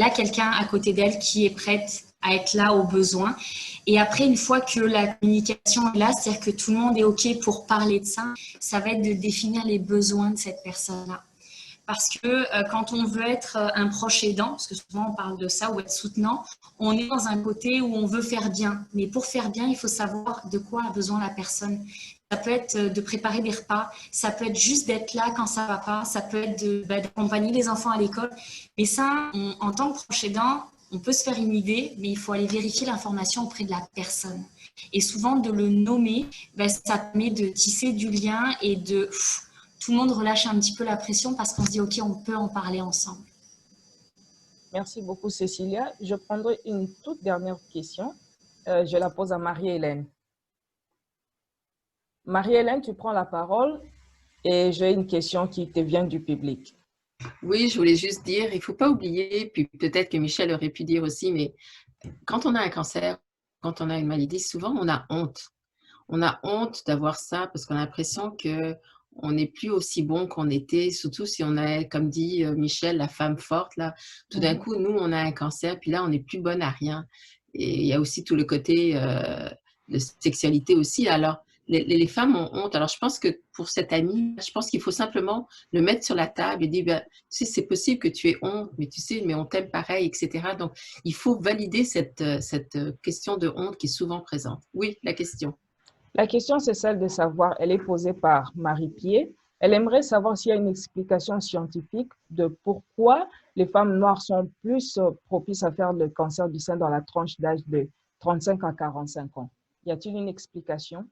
a quelqu'un à côté d'elle qui est prête à être là au besoin. Et après, une fois que la communication est là, c'est-à-dire que tout le monde est OK pour parler de ça, ça va être de définir les besoins de cette personne-là. Parce que quand on veut être un proche aidant, parce que souvent on parle de ça, ou être soutenant, on est dans un côté où on veut faire bien. Mais pour faire bien, il faut savoir de quoi a besoin la personne. Ça peut être de préparer des repas, ça peut être juste d'être là quand ça ne va pas, ça peut être d'accompagner les enfants à l'école. Mais ça, en tant que proche aidant, on peut se faire une idée, mais il faut aller vérifier l'information auprès de la personne. Et souvent, de le nommer, ça permet de tisser du lien et de... tout le monde relâche un petit peu la pression parce qu'on se dit « Ok, on peut en parler ensemble ». Merci beaucoup, Cécilia. Je prendrai une toute dernière question. Je la pose à Marie-Hélène. Marie-Hélène, tu prends la parole et j'ai une question qui te vient du public. Oui, je voulais juste dire, il ne faut pas oublier, puis peut-être que Michel aurait pu dire aussi, mais quand on a un cancer, quand on a une maladie, souvent on a honte. On a honte d'avoir ça parce qu'on a l'impression qu'on n'est plus aussi bon qu'on était, surtout si on est, comme dit Michel, la femme forte. Là. Tout d'un coup, nous, on a un cancer, puis là, on n'est plus bonne à rien. Et il y a aussi tout le côté de sexualité aussi. Alors, les femmes ont honte. Alors, je pense que pour cette amie, je pense qu'il faut simplement le mettre sur la table et dire, ben, tu sais, c'est possible que tu aies honte, mais tu sais, mais on t'aime pareil, etc. Donc, il faut valider cette question de honte qui est souvent présente. Oui, la question. La question, c'est celle de savoir, elle est posée par Marie Pied. Elle aimerait savoir s'il y a une explication scientifique de pourquoi les femmes noires sont plus propices à faire le cancer du sein dans la tranche d'âge de 35 à 45 ans. Y a-t-il une explication?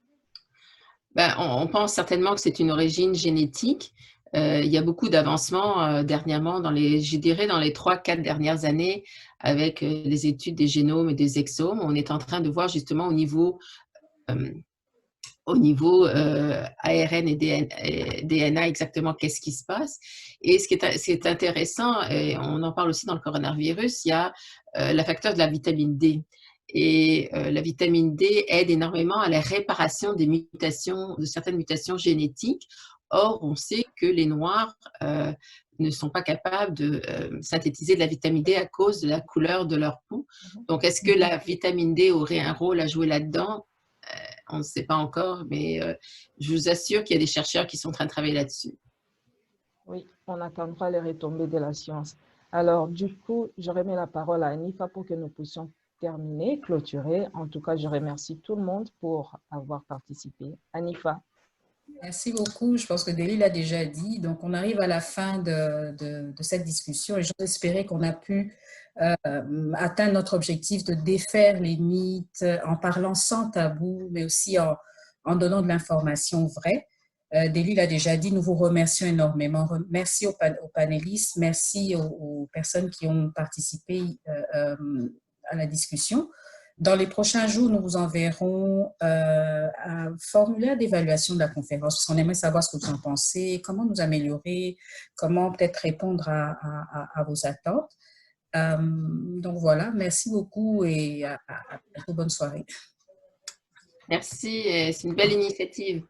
Ben, on pense certainement que c'est une origine génétique. Il y a beaucoup d'avancements dernièrement, je dirais dans les 3-4 dernières années, avec les études des génomes et des exomes. On est en train de voir justement au niveau ARN et DNA exactement qu'est-ce qui se passe. Et ce qui est intéressant, et on en parle aussi dans le coronavirus, il y a le facteur de la vitamine D. Et la vitamine D aide énormément à la réparation des mutations, de certaines mutations génétiques. Or, on sait que les Noirs ne sont pas capables de synthétiser de la vitamine D à cause de la couleur de leur peau. Donc, est-ce que la vitamine D aurait un rôle à jouer là-dedans? On ne sait pas encore, mais je vous assure qu'il y a des chercheurs qui sont en train de travailler là-dessus. Oui, on attendra les retombées de la science. Alors, du coup, je remets la parole à Anifa pour que nous puissions terminer, clôturer. En tout cas, je remercie tout le monde pour avoir participé. Anifa. Merci beaucoup. Je pense que Delis l'a déjà dit. Donc, on arrive à la fin de cette discussion et j'espérais qu'on a pu atteindre notre objectif de défaire les mythes en parlant sans tabou, mais aussi en donnant de l'information vraie. Delis l'a déjà dit, nous vous remercions énormément. Merci aux panélistes, merci aux personnes qui ont participé à la discussion. Dans les prochains jours, nous vous enverrons un formulaire d'évaluation de la conférence, parce qu'on aimerait savoir ce que vous en pensez, comment nous améliorer, comment peut-être répondre à vos attentes. Donc voilà, merci beaucoup et à bientôt. Bonne soirée. Merci, c'est une belle initiative.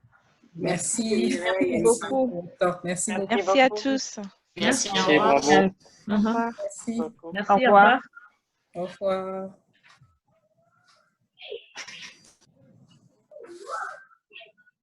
Merci. Merci beaucoup. Merci beaucoup. Merci à tous. Merci, au revoir. Au revoir. Merci. Merci, au revoir. Au revoir.